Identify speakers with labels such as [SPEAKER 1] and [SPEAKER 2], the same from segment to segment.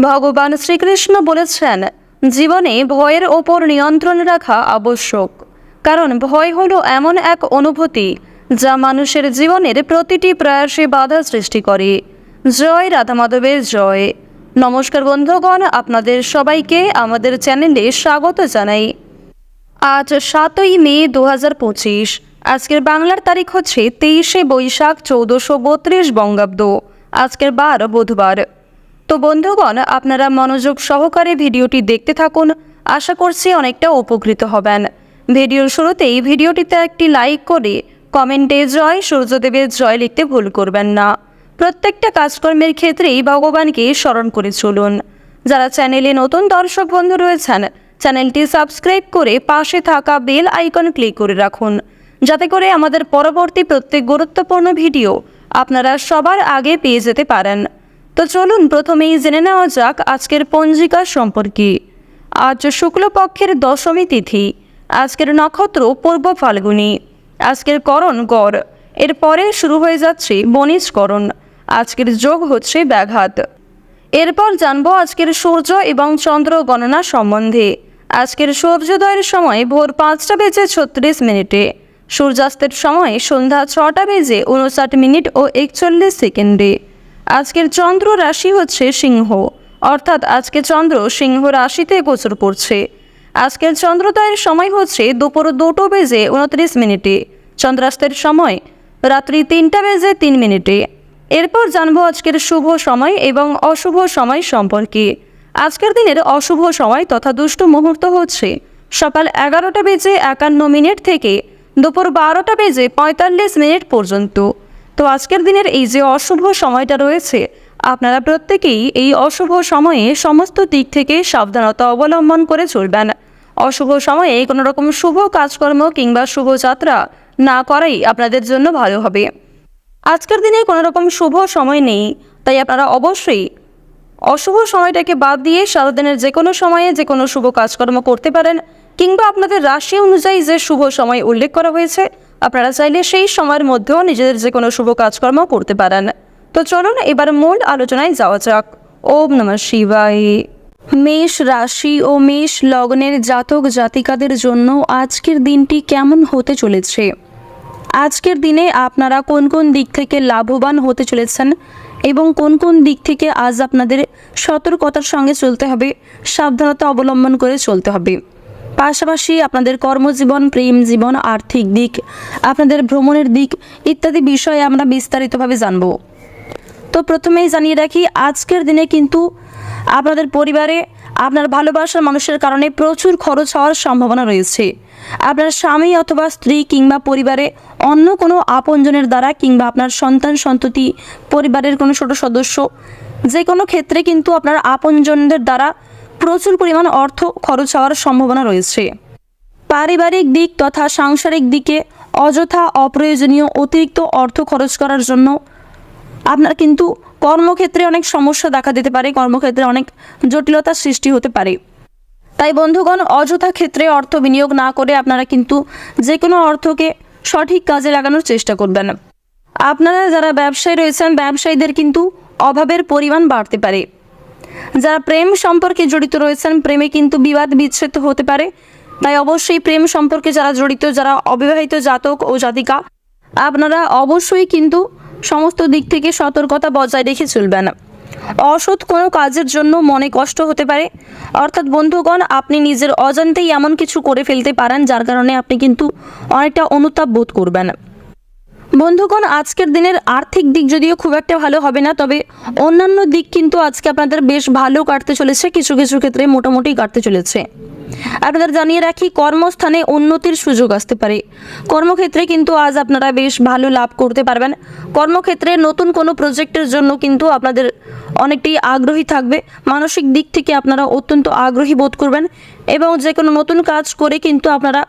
[SPEAKER 1] ভগবান শ্রীকৃষ্ণ বলেছেন, জীবনে ভয়ের ওপর নিয়ন্ত্রণ রাখা আবশ্যক। কারণ ভয় হলো এমন এক অনুভূতি যা মানুষের জীবনের প্রতিটি প্রয়াসে বাধা সৃষ্টি করে। জয় রাধা মাধবের জয়। নমস্কার বন্ধুগণ, আপনাদের সবাইকে আমাদের চ্যানেলে স্বাগত জানাই। আজ 7ই মে 2025। আজকের বাংলার তারিখ হচ্ছে 23শে বৈশাখ 1432 বঙ্গাব্দ। আজকের বার বুধবার। তো বন্ধুগণ, আপনারা মনোযোগ সহকারে ভিডিওটি দেখতে থাকুন। আশা করছি অনেকটা উপকৃত হবেন। ভিডিওর শুরুতেই ভিডিওটিতে একটি লাইক করে কমেন্টে জয় সূর্যদেবের জয় লিখতে ভুল করবেন না। প্রত্যেকটা কাজকর্মের ক্ষেত্রেই ভগবানকে স্মরণ করে চলুন। যারা চ্যানেলে নতুন দর্শক বন্ধু রয়েছেন, চ্যানেলটি সাবস্ক্রাইব করে পাশে থাকা বেল আইকন ক্লিক করে রাখুন, যাতে করে আমাদের পরবর্তী প্রত্যেক গুরুত্বপূর্ণ ভিডিও আপনারা সবার আগে পেয়ে যেতে পারেন। তো চলুন প্রথমেই জেনে নেওয়া যাক আজকের পঞ্জিকা সম্পর্কে। আজ শুক্লপক্ষের দশমী তিথি। আজকের নক্ষত্র পূর্ব ফাল্গুনী। আজকের করণ গড়। এরপরে শুরু হয়ে যাচ্ছে বনিজকরণ। আজকের যোগ হচ্ছে ব্যাঘাত। এরপর জানবো আজকের সূর্য এবং চন্দ্র গণনা সম্বন্ধে। আজকের সূর্যোদয়ের সময় ভোর 5টা বেজে 36 মিনিটে। সূর্যাস্তের সময় সন্ধ্যা 6টা বেজে 59 মিনিট ও 41 সেকেন্ডে। আজকের চন্দ্র রাশি হচ্ছে সিংহ, অর্থাৎ আজকে চন্দ্র সিংহ রাশিতে গোচর করছে। আজকের চন্দ্রোদয়ের সময় হচ্ছে দুপুর 2টা বেজে 29 মিনিটে। চন্দ্রাস্তের সময় রাত্রি 3টা বেজে 3 মিনিটে। এরপর জানবো আজকের শুভ সময় এবং অশুভ সময় সম্পর্কে। আজকের দিনের অশুভ সময় তথা দুষ্ট মুহূর্ত হচ্ছে সকাল 11টা বেজে 51 মিনিট থেকে দুপুর 12টা বেজে 45 মিনিট পর্যন্ত। তো আজকের দিনের এই যে অশুভ সময়টা রয়েছে, আপনারা প্রত্যেকেই এই অশুভ সময়ে সমস্ত দিক থেকে সাবধানতা অবলম্বন করে চলবেন। অশুভ সময়ে কোনো রকম শুভ কাজকর্ম কিংবা শুভযাত্রা না করাই আপনাদের জন্য ভালো হবে। আজকের দিনে কোনো রকম শুভ সময় নেই, তাই আপনারা অবশ্যই অশুভ সময়টাকে বাদ দিয়ে সারাদিনের যে কোনো সময়ে যে কোনো শুভ কাজকর্ম করতে পারেন, কিংবা আপনাদের রাশি অনুযায়ী যে শুভ সময় উল্লেখ করা হয়েছে আপনারা চাইলে সেই সময়ের মধ্যেও নিজেদের যে কোনো শুভ কাজকর্ম করতে পারেন। তো চলুন এবার মূল আলোচনায় যাওয়া যাক। ওম নমঃ শিবায়। মেষ রাশি ও মেষ লগ্নের জাতক জাতিকাদের জন্য আজকের দিনটি কেমন হতে চলেছে? আজকের দিনে আপনারা কোন কোন দিক থেকে লাভবান হতে চলেছেন এবং কোন কোন দিক থেকে আজ আপনাদের সতর্কতার সঙ্গে চলতে হবে, সাবধানতা অবলম্বন করে চলতে হবে। পাশাপাশি আপনাদের কর্মজীবন, প্রেম জীবন, আর্থিক দিক, আপনাদের ভ্রমণের দিক ইত্যাদি বিষয়ে আমরা বিস্তারিতভাবে জানব। তো প্রথমেই জানিয়ে রাখি, আজকের দিনে কিন্তু আপনাদের পরিবারে আপনার ভালোবাসার মানুষের কারণে প্রচুর খরচ হওয়ার সম্ভাবনা রয়েছে। আপনার স্বামী অথবা স্ত্রী কিংবা পরিবারে অন্য কোনো আপনজনের দ্বারা কিংবা আপনার সন্তান সন্ততি, পরিবারের কোনো ছোট সদস্য, যে কোনো ক্ষেত্রে কিন্তু আপনার আপনজনদের দ্বারা প্রচুর পরিমাণ অর্থ খরচ হওয়ার সম্ভাবনা রয়েছে। পারিবারিক দিক তথা সাংসারিক দিকে অযথা অপ্রয়োজনীয় অতিরিক্ত অর্থ খরচ করার জন্য আপনার কিন্তু কর্মক্ষেত্রে অনেক সমস্যা দেখা দিতে পারে, কর্মক্ষেত্রে অনেক জটিলতার সৃষ্টি হতে পারে। তাই বন্ধুগণ, অযথা ক্ষেত্রে অর্থ বিনিয়োগ না করে আপনারা কিন্তু যে কোনো অর্থকে সঠিক কাজে লাগানোর চেষ্টা করবেন। আপনারা যারা ব্যবসায়ী রয়েছেন, ব্যবসায়ীদের কিন্তু অভাবের পরিমাণ বাড়তে পারে। যারা প্রেম সম্পর্কে জড়িত রয়েছেন, প্রেমে কিন্তু বিবাদ বিচ্ছেদ হতে পারে। তাই অবশ্যই প্রেম সম্পর্কে যারা জড়িত, যারা অবিবাহিত জাতক ও জাতিকা, আপনারা অবশ্যই কিন্তু সমস্ত দিক থেকে সতর্কতা বজায় রেখে চলবেন। অসৎ কোনো কাজের জন্য মনে কষ্ট হতে পারে, অর্থাৎ বন্ধুগণ আপনি নিজের অজান্তেই এমন কিছু করে ফেলতে পারেন যার কারণে আপনি কিন্তু অনেকটা অনুতাপ বোধ করবেন। বন্ধুগণ, আজকের দিনের আর্থিক দিক যদিও খুব একটা ভালো হবে না, তবে অন্যান্য দিক কিন্তু আজকে আপনাদের বেশ ভালো কাটতে চলেছে, কিছু কিছু ক্ষেত্রে মোটামুটি কাটতে চলেছে। আপনাদের জানিয়ে রাখি, কর্মস্থানে উন্নতির সুযোগ আসতে পারে। কর্মক্ষেত্রে কিন্তু আজ আপনারা বেশ ভালো লাভ করতে পারবেন। কর্মক্ষেত্রে নতুন কোনো প্রজেক্টের জন্য কিন্তু আপনাদের অনেকটাই আগ্রহী থাকবে। মানসিক দিক থেকে আপনারা অত্যন্ত আগ্রহী বোধ করবেন এবং যে কোনো নতুন কাজ করে কিন্তু আপনারা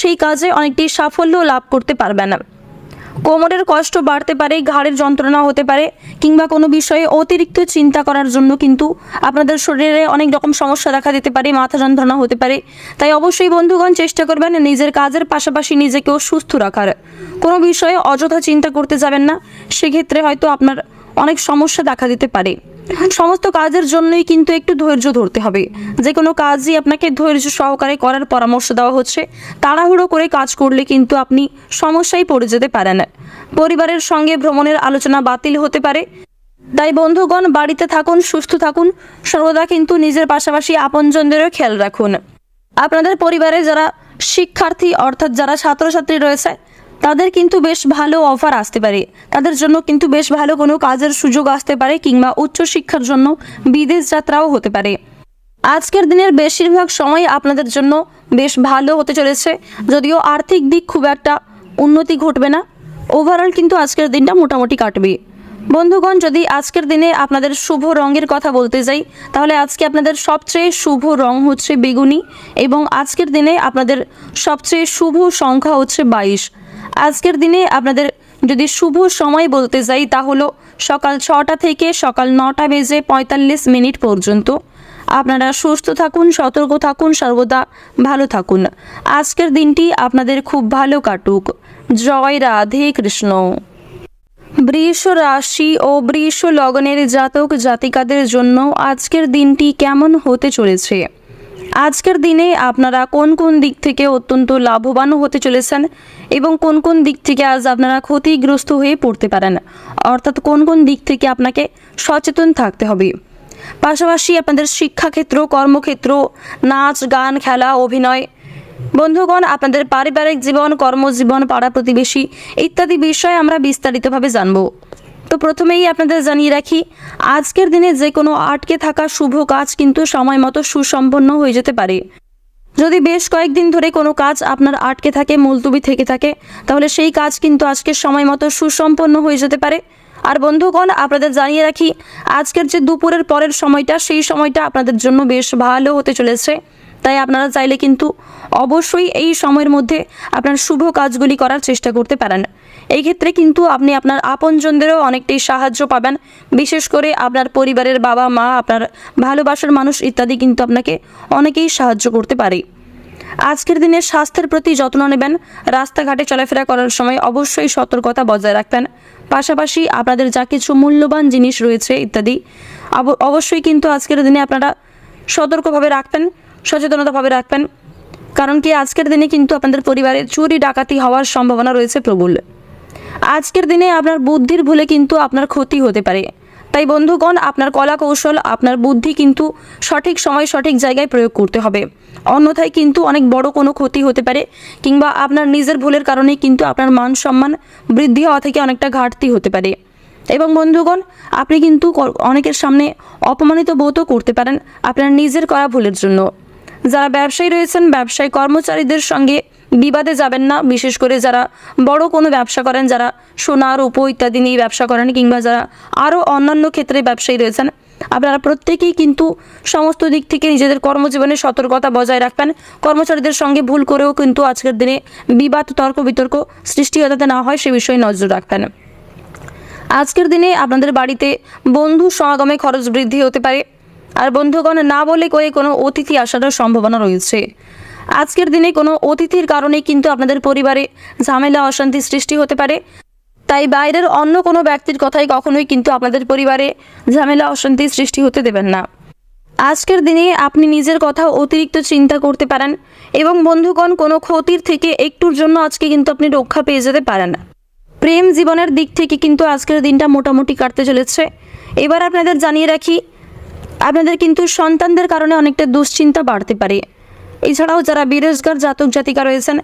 [SPEAKER 1] সেই কাজে অনেকটাই সাফল্য লাভ করতে পারবেন। কোমরের কষ্ট বাড়তে পারে, ঘাড়ের যন্ত্রণা হতে পারে, কিংবা কোনো বিষয়ে অতিরিক্ত চিন্তা করার জন্য কিন্তু আপনাদের শরীরে অনেক রকম সমস্যা দেখা দিতে পারে, মাথা যন্ত্রণা হতে পারে। তাই অবশ্যই বন্ধুগণ চেষ্টা করবেন নিজের কাজের পাশাপাশি নিজেকেও সুস্থ রাখার। কোনো বিষয়ে অযথা চিন্তা করতে যাবেন না, সেক্ষেত্রে হয়তো আপনার অনেক সমস্যা দেখা দিতে পারে। সমস্ত কাজের জন্যই কিন্তু একটু ধৈর্য ধরতে হবে। যে কোনো কাজই আপনাকে ধৈর্য সহকারে করার পরামর্শ দেওয়া হচ্ছে। তাড়াহুড়ো করে কাজ করলে কিন্তু আপনি সমস্যায় পড়ে যেতে পারেন। পরিবারের সঙ্গে ভ্রমণের আলোচনা বাতিল হতে পারে। তাই বন্ধুগণ, বাড়িতে থাকুন, সুস্থ থাকুন, সর্বদা কিন্তু নিজের পাশাপাশি আপনজনদেরও খেয়াল রাখুন। আপনাদের পরিবারে যারা শিক্ষার্থী অর্থাৎ যারা ছাত্রছাত্রী রয়েছে তাদের কিন্তু বেশ ভালো অফার আসতে পারে। তাদের জন্য কিন্তু বেশ ভালো কোনো কাজের সুযোগ আসতে পারে, কিংবা উচ্চশিক্ষার জন্য বিদেশ যাত্রাও হতে পারে। আজকের দিনের বেশিরভাগ সময় আপনাদের জন্য বেশ ভালো হতে চলেছে, যদিও আর্থিক দিক খুব একটা উন্নতি ঘটবে না। ওভারঅল কিন্তু আজকের দিনটা মোটামুটি কাটবে। বন্ধুগণ, যদি আজকের দিনে আপনাদের শুভ রঙের কথা বলতে যাই, তাহলে আজকে আপনাদের সবচেয়ে শুভ রং হচ্ছে বেগুনি, এবং আজকের দিনে আপনাদের সবচেয়ে শুভ সংখ্যা হচ্ছে 22। আজকের দিনে আপনাদের যদি শুভ সময় বলতে যাই, তা হলো সকাল 6টা থেকে সকাল 9টা বেজে 45 মিনিট পর্যন্ত। আপনারা সুস্থ থাকুন, সতর্ক থাকুন, সর্বদা ভালো থাকুন। আজকের দিনটি আপনাদের খুব ভালো কাটুক। জয় রাধে কৃষ্ণ। বৃষ রাশি ও বৃষ লগ্নের জাতক জাতিকাদের জন্য আজকের দিনটি কেমন হতে চলেছে? আজকের দিনে আপনারা কোন কোন দিক থেকে অত্যন্ত লাভবান হতে চলেছেন, এবং কোন কোন দিক থেকে আজ আপনারা ক্ষতিগ্রস্ত হয়ে পড়তে পারেন, অর্থাৎ কোন কোন দিক থেকে আপনাকে সচেতন থাকতে হবে। পাশাপাশি আপনাদের শিক্ষাক্ষেত্র, কর্মক্ষেত্র, নাচ গান, খেলা, অভিনয়, বন্ধুগণ, আপনাদের পারিবারিক জীবন, কর্মজীবন, পাড়া প্রতিবেশী ইত্যাদি বিষয়ে আমরা বিস্তারিতভাবে জানব। তো প্রথমেই আপনাদের জানিয়ে রাখি, আজকের দিনে যে কোনো আটকে থাকা শুভ কাজ কিন্তু সময় মতো সুসম্পন্ন হয়ে যেতে পারে। যদি বেশ কয়েকদিন ধরে কোনো কাজ আপনার আটকে থাকে, মুলতবি থেকে থাকে, তাহলে সেই কাজ কিন্তু আজকের সময় মতো সুসম্পন্ন হয়ে যেতে পারে। আর বন্ধুগণ, আপনাদের জানিয়ে রাখি, আজকের যে দুপুরের পরের সময়টা, সেই সময়টা আপনাদের জন্য বেশ ভালো হতে চলেছে। তাই আপনারা চাইলে কিন্তু অবশ্যই এই সময়ের মধ্যে আপনার শুভ কাজগুলি করার চেষ্টা করতে পারেন। এই ক্ষেত্রে কিন্তু আপনি আপনার আপনজনদেরও অনেকটাই সাহায্য পাবেন। বিশেষ করে আপনার পরিবারের বাবা মা, আপনার ভালোবাসার মানুষ ইত্যাদি কিন্তু আপনাকে অনেকেই সাহায্য করতে পারে। আজকের দিনে স্বাস্থ্যের প্রতি যত্ন নেবেন। রাস্তাঘাটে চলাফেরা করার সময় অবশ্যই সতর্কতা বজায় রাখবেন। পাশাপাশি আপনাদের যা কিছু মূল্যবান জিনিস রয়েছে ইত্যাদি অবশ্যই কিন্তু আজকের দিনে আপনারা সতর্কভাবে রাখবেন, সচেতনতাভাবে রাখবেন। কারণ কি, আজকের দিনে কিন্তু আপনাদের পরিবারে চুরি ডাকাতি হওয়ার সম্ভাবনা রয়েছে প্রবল। আজকের দিনে আপনার বুদ্ধির ভুলে কিন্তু আপনার ক্ষতি হতে পারে। তাই বন্ধুগণ, আপনার কলা কৌশল, আপনার বুদ্ধি কিন্তু সঠিক সময় সঠিক জায়গায় প্রয়োগ করতে হবে। অন্যথায় কিন্তু অনেক বড় কোনো ক্ষতি হতে পারে, কিংবা আপনার নিজের ভুলের কারণেই কিন্তু আপনার মান সম্মান বৃদ্ধি হওয়া থেকে অনেকটা ঘাটতি হতে পারে। এবং বন্ধুগণ, আপনি কিন্তু অনেকের সামনে অপমানিত বোধও করতে পারেন আপনার নিজের করা ভুলের জন্য। যারা ব্যবসায়ী রয়েছেন, ব্যবসায়ী কর্মচারীদের সঙ্গে বিবাদে যাবেন না। বিশেষ করে যারা বড় কোনো ব্যবসা করেন, যারা সোনা রূপো ইত্যাদি নিয়ে ব্যবসা করেন, কিংবা যারা আরও অন্যান্য ক্ষেত্রে ব্যবসায়ী রয়েছেন, আপনারা প্রত্যেকেই কিন্তু সমস্ত দিক থেকে নিজেদের কর্মজীবনে সতর্কতা বজায় রাখবেন। কর্মচারীদের সঙ্গে ভুল করেও কিন্তু আজকের দিনে বিবাদ, তর্ক বিতর্ক সৃষ্টি যাতে না হয় সে বিষয়ে নজর রাখবেন। আজকের দিনে আপনাদের বাড়িতে বন্ধু সমাগমে খরচ বৃদ্ধি হতে পারে। আর বন্ধুগণ, না বলে কয়ে কোনো অতিথি আসারও সম্ভাবনা রয়েছে। আজকের দিনে কোনো অতিথির কারণে কিন্তু আপনাদের পরিবারে ঝামেলা, অশান্তি সৃষ্টি হতে পারে। তাই বাইরের অন্য কোনো ব্যক্তির কথাই কখনোই কিন্তু আপনাদের পরিবারে ঝামেলা, অশান্তি সৃষ্টি হতে দেবেন না। আজকের দিনে আপনি নিজের কথা অতিরিক্ত চিন্তা করতে পারেন, এবং বন্ধুগণ, কোনো ক্ষতির থেকে একটুর জন্য আজকে কিন্তু আপনি রক্ষা পেয়ে যেতে পারেন। প্রেম জীবনের দিক থেকে কিন্তু আজকের দিনটা মোটামুটি কাটতে চলেছে। এবার আপনাদের জানিয়ে রাখি, আপনাদের কিন্তু সন্তানদের কারণে অনেকটা দুশ্চিন্তা বাড়তে পারে। এছাড়াও যারা বেরোজগার জাতক জাতিকা রয়েছেন,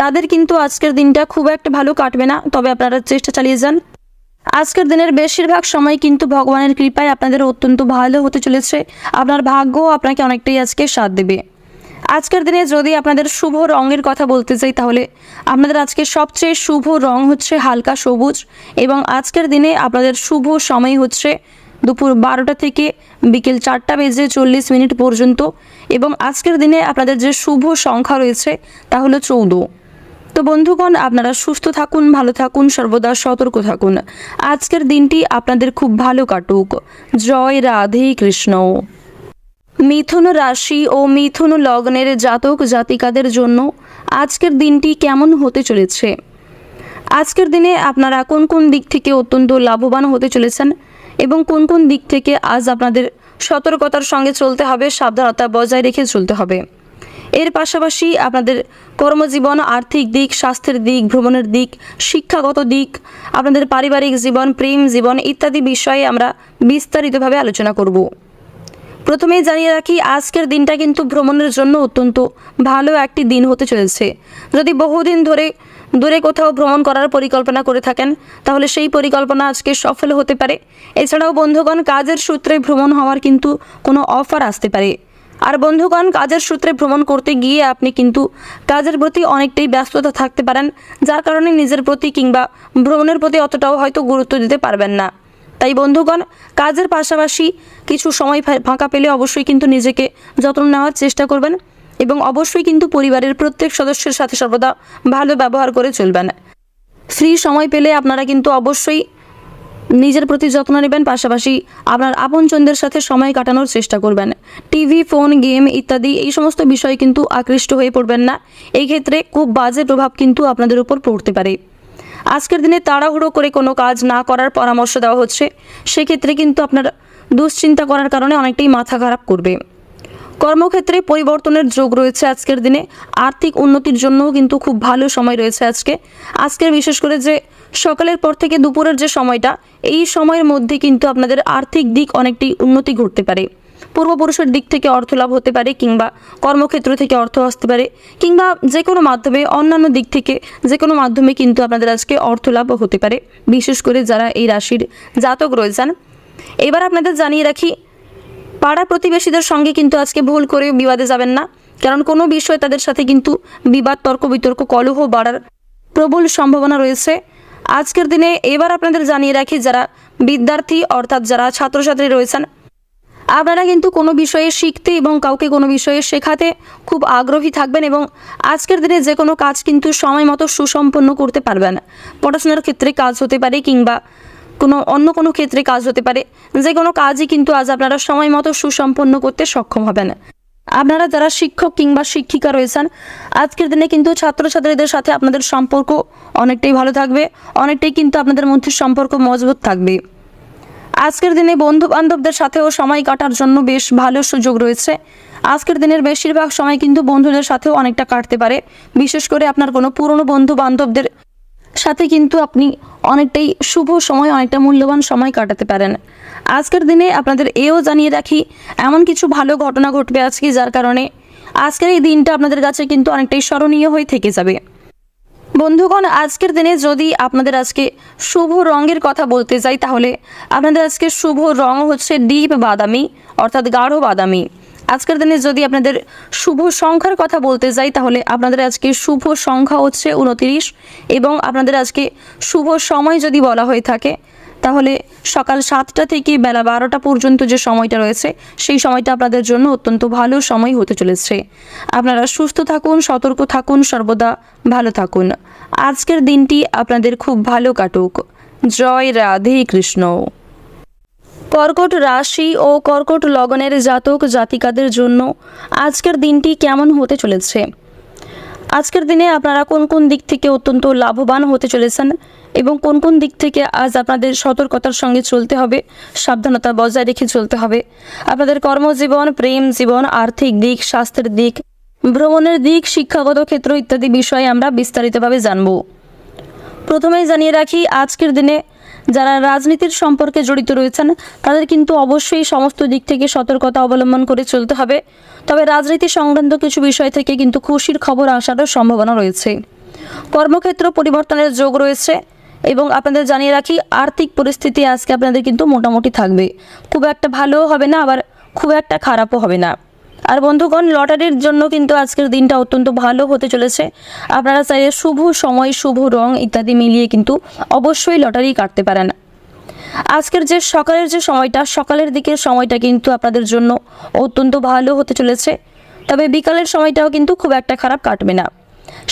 [SPEAKER 1] তাদের কিন্তু আজকের দিনটা খুব একটা ভালো কাটবে না। তবে আপনারা চেষ্টা চালিয়ে যান। আজকের দিনের বেশিরভাগ সময় কিন্তু ভগবানের কৃপায় আপনাদের অত্যন্ত ভালো হতে চলেছে। আপনার ভাগ্য আপনাকে অনেকটাই আজকে সাথ দেবে। আজকের দিনে যদি আপনাদের শুভ রঙের কথা বলতে চাই, তাহলে আপনাদের আজকে সবচেয়ে শুভ রং হচ্ছে হালকা সবুজ, এবং আজকের দিনে আপনাদের শুভ সময় হচ্ছে দুপুর 12টা থেকে বিকেল 4টা বেজে 40 মিনিট পর্যন্ত। এবং আজকের দিনে আপনাদের যে শুভ সংখ্যা রয়েছে তা হলো 14। তো বন্ধুগণ, আপনারা সুস্থ থাকুন, ভালো থাকুন, সর্বদা সতর্ক থাকুন। আজকের দিনটি আপনাদের খুব ভালো কাটুক। জয় রাধে কৃষ্ণ। মিথুন রাশি ও মিথুন লগ্নের জাতক জাতিকাদের জন্য আজকের দিনটি কেমন হতে চলেছে? আজকের দিনে আপনারা কোন কোন দিক থেকে অত্যন্ত লাভবান হতে চলেছেন, এবং কোন কোন দিক থেকে আজ আপনাদের সতর্কতার সঙ্গে চলতে হবে, সাবধানতা বজায় রেখে চলতে হবে। এর পাশাপাশি আপনাদের কর্মজীবন, আর্থিক দিক, স্বাস্থ্যের দিক, ভ্রমণের দিক, শিক্ষাগত দিক, আপনাদের পারিবারিক জীবন, প্রেম জীবন ইত্যাদি বিষয়ে আমরা বিস্তারিতভাবে আলোচনা করব। প্রথমেই জানিয়ে রাখি, আজকের দিনটা কিন্তু ভ্রমণের জন্য অত্যন্ত ভালো একটি দিন হতে চলেছে। যদি বহুদিন ধরে দূরে কোথাও ভ্রমণ করার পরিকল্পনা করে থাকেন, তাহলে সেই পরিকল্পনা আজকে সফল হতে পারে। এছাড়াও বন্ধুগণ, কাজের সূত্রে ভ্রমণ হওয়ার কিন্তু কোনো অফার আসতে পারে। আর বন্ধুগণ, কাজের সূত্রে ভ্রমণ করতে গিয়ে আপনি কিন্তু কাজের প্রতি অনেকটাই ব্যস্ততা থাকতে পারেন, যার কারণে নিজের প্রতি কিংবা ভ্রমণের প্রতি অতটাও হয়তো গুরুত্ব দিতে পারবেন না। তাই বন্ধুগণ, কাজের পাশাপাশি কিছু সময় ফাঁকা পেলে অবশ্যই কিন্তু নিজেকে যত্ন নেওয়ার চেষ্টা করবেন এবং অবশ্যই কিন্তু পরিবারের প্রত্যেক সদস্যের সাথে সর্বদা ভালো ব্যবহার করে চলবেন। ফ্রি সময় পেলে আপনারা কিন্তু অবশ্যই নিজের প্রতি যত্ন নেবেন, পাশাপাশি আপনার আপনজনদের সাথে সময় কাটানোর চেষ্টা করবেন। টিভি, ফোন, গেম ইত্যাদি এই সমস্ত বিষয়ে কিন্তু আকৃষ্ট হয়ে পড়বেন না। এই ক্ষেত্রে খুব বাজে প্রভাব কিন্তু আপনাদের উপর পড়তে পারে। আজকের দিনে তাড়াহুড়ো করে কোনো কাজ না করার পরামর্শ দেওয়া হচ্ছে। সেক্ষেত্রে কিন্তু আপনার দুশ্চিন্তা করার কারণে অনেকটাই মাথা খারাপ করবে। কর্মক্ষেত্রে পরিবর্তনের যোগ রয়েছে আজকের দিনে। আর্থিক উন্নতির জন্যও কিন্তু খুব ভালো সময় রয়েছে আজকের বিশেষ করে যে সকালের পর থেকে দুপুরের যে সময়টা, এই সময়ের মধ্যে কিন্তু আপনাদের আর্থিক দিক অনেকটাই উন্নতি ঘটতে পারে। পূর্বপুরুষের দিক থেকে অর্থ লাভ হতে পারে, কিংবা কর্মক্ষেত্র থেকে অর্থ আসতে পারে, কিংবা যে কোনো মাধ্যমে, অন্যান্য দিক থেকে যে কোনো মাধ্যমে কিন্তু আপনাদের আজকে অর্থ লাভ হতে পারে, বিশেষ করে যারা এই রাশির জাতক রয়েছেন। এবার আপনাদের জানিয়ে রাখি, পাড়া প্রতিবেশীদের সঙ্গে কিন্তু আজকে ভুল করে বিবাদে যাবেন না, কারণ কোনো বিষয়ে তাদের সাথে কিন্তু বিবাদ, তর্ক বিতর্ক, কলহ বাড়ার প্রবল সম্ভাবনা রয়েছে আজকের দিনে। এবার আপনাদের জানিয়ে রাখি, যারা বিদ্যার্থী অর্থাৎ যারা ছাত্রছাত্রী রয়েছেন, আপনারা কিন্তু কোনো বিষয়ে শিখতে এবং কাউকে কোনো বিষয়ে শেখাতে খুব আগ্রহী থাকবেন এবং আজকের দিনে যে কোনো কাজ কিন্তু সময় মতো সুসম্পন্ন করতে পারবেন। পড়াশোনার ক্ষেত্রে কাজ হতে পারে, কিংবা অন্য কোনো ক্ষেত্রে কাজ হতে পারে। যে কোনো কাজই কিন্তু আজ আপনারা সময় মতো সুসম্পন্ন করতে সক্ষম হবেন। আপনারা যারা শিক্ষক কিংবা শিক্ষিকা রয়েছেন, আজকের দিনে কিন্তু ছাত্রছাত্রীদের সাথে আপনাদের সম্পর্ক অনেকটাই ভালো থাকবে, অনেকটাই কিন্তু আপনাদের মধ্যে সম্পর্ক মজবুত থাকবে। আজকের দিনে বন্ধু বান্ধবদের সাথেও সময় কাটার জন্য বেশ ভালো সুযোগ রয়েছে। আজকের দিনের বেশিরভাগ সময় কিন্তু বন্ধুদের সাথেও অনেকটা কাটতে পারে, বিশেষ করে আপনার কোনো পুরনো বন্ধু বান্ধবদের সাথে কিন্তু আপনি অনেকটাই শুভ সময়, অনেকটা মূল্যবান সময় কাটাতে পারেন। আজকের দিনে আপনাদের এও জানিয়ে রাখি, এমন কিছু ভালো ঘটনা ঘটবে আজকে, যার কারণে আজকের এই দিনটা আপনাদের কাছে কিন্তু অনেকটাই স্মরণীয় হয়ে থেকে যাবে। বন্ধুগণ, আজকের দিনে যদি আপনাদের আজকে শুভ রঙের কথা বলতে যাই, তাহলে আপনাদের আজকে শুভ রং হচ্ছে ডিপ বাদামি, অর্থাৎ গাঢ় বাদামি। আজকের দিনে যদি আপনাদের শুভ সংখ্যার কথা বলতে যাই, তাহলে আপনাদের আজকে শুভ সংখ্যা হচ্ছে 29 এবং আপনাদের আজকে শুভ সময় যদি বলা হয়ে থাকে, তাহলে সকাল 7টা থেকে বেলা 12টা পর্যন্ত যে সময়টা রয়েছে, সেই সময়টা আপনাদের জন্য অত্যন্ত ভালো সময় হতে চলেছে। আপনারা সুস্থ থাকুন, সতর্ক থাকুন, সর্বদা ভালো থাকুন। আজকের দিনটি আপনাদের খুব ভালো কাটুক। জয় রাধে কৃষ্ণ। কর্কট রাশি ও কর্কট লগ্নের জাতক জাতিকাদের জন্য আজকের দিনটি কেমন হতে চলেছে? আজকের দিনে আপনারা কোন কোন দিক থেকে অত্যন্ত লাভবান হতে চলেছেন এবং কোন কোন দিক থেকে আজ আপনাদের সতর্কতার সঙ্গে চলতে হবে, সাবধানতা বজায় রেখে চলতে হবে। আপনাদের কর্মজীবন, প্রেম জীবন, আর্থিক দিক, স্বাস্থ্যের দিক, ভ্রমণের দিক, শিক্ষাগত ক্ষেত্র ইত্যাদি বিষয়ে আমরা বিস্তারিতভাবে জানব। প্রথমেই জানিয়ে রাখি, আজকের দিনে যারা রাজনীতির সম্পর্কে জড়িত রয়েছেন, তাদের কিন্তু অবশ্যই সমস্ত দিক থেকে সতর্কতা অবলম্বন করে চলতে হবে। তবে রাজনীতি সংক্রান্ত কিছু বিষয় থেকে কিন্তু খুশির খবর আসারও সম্ভাবনা রয়েছে। কর্মক্ষেত্র পরিবর্তনের যোগ রয়েছে এবং আপনাদের জানিয়ে রাখি, আর্থিক পরিস্থিতি আজকে আপনাদের কিন্তু মোটামুটি থাকবে। খুব একটা ভালোও হবে না, আবার খুব একটা খারাপও হবে না। আর বন্ধুগণ, লটারির জন্য কিন্তু আজকের দিনটা অত্যন্ত ভালো হতে চলেছে। আপনারা চাইলে শুভ সময়, শুভ রং ইত্যাদি মিলিয়ে কিন্তু অবশ্যই লটারি কাটতে পারেন। আজকের যে সকালের যে সময়টা, সকালের দিকের সময়টা কিন্তু আপনাদের জন্য অত্যন্ত ভালো হতে চলেছে। তবে বিকালের সময়টাও কিন্তু খুব একটা খারাপ কাটবে না।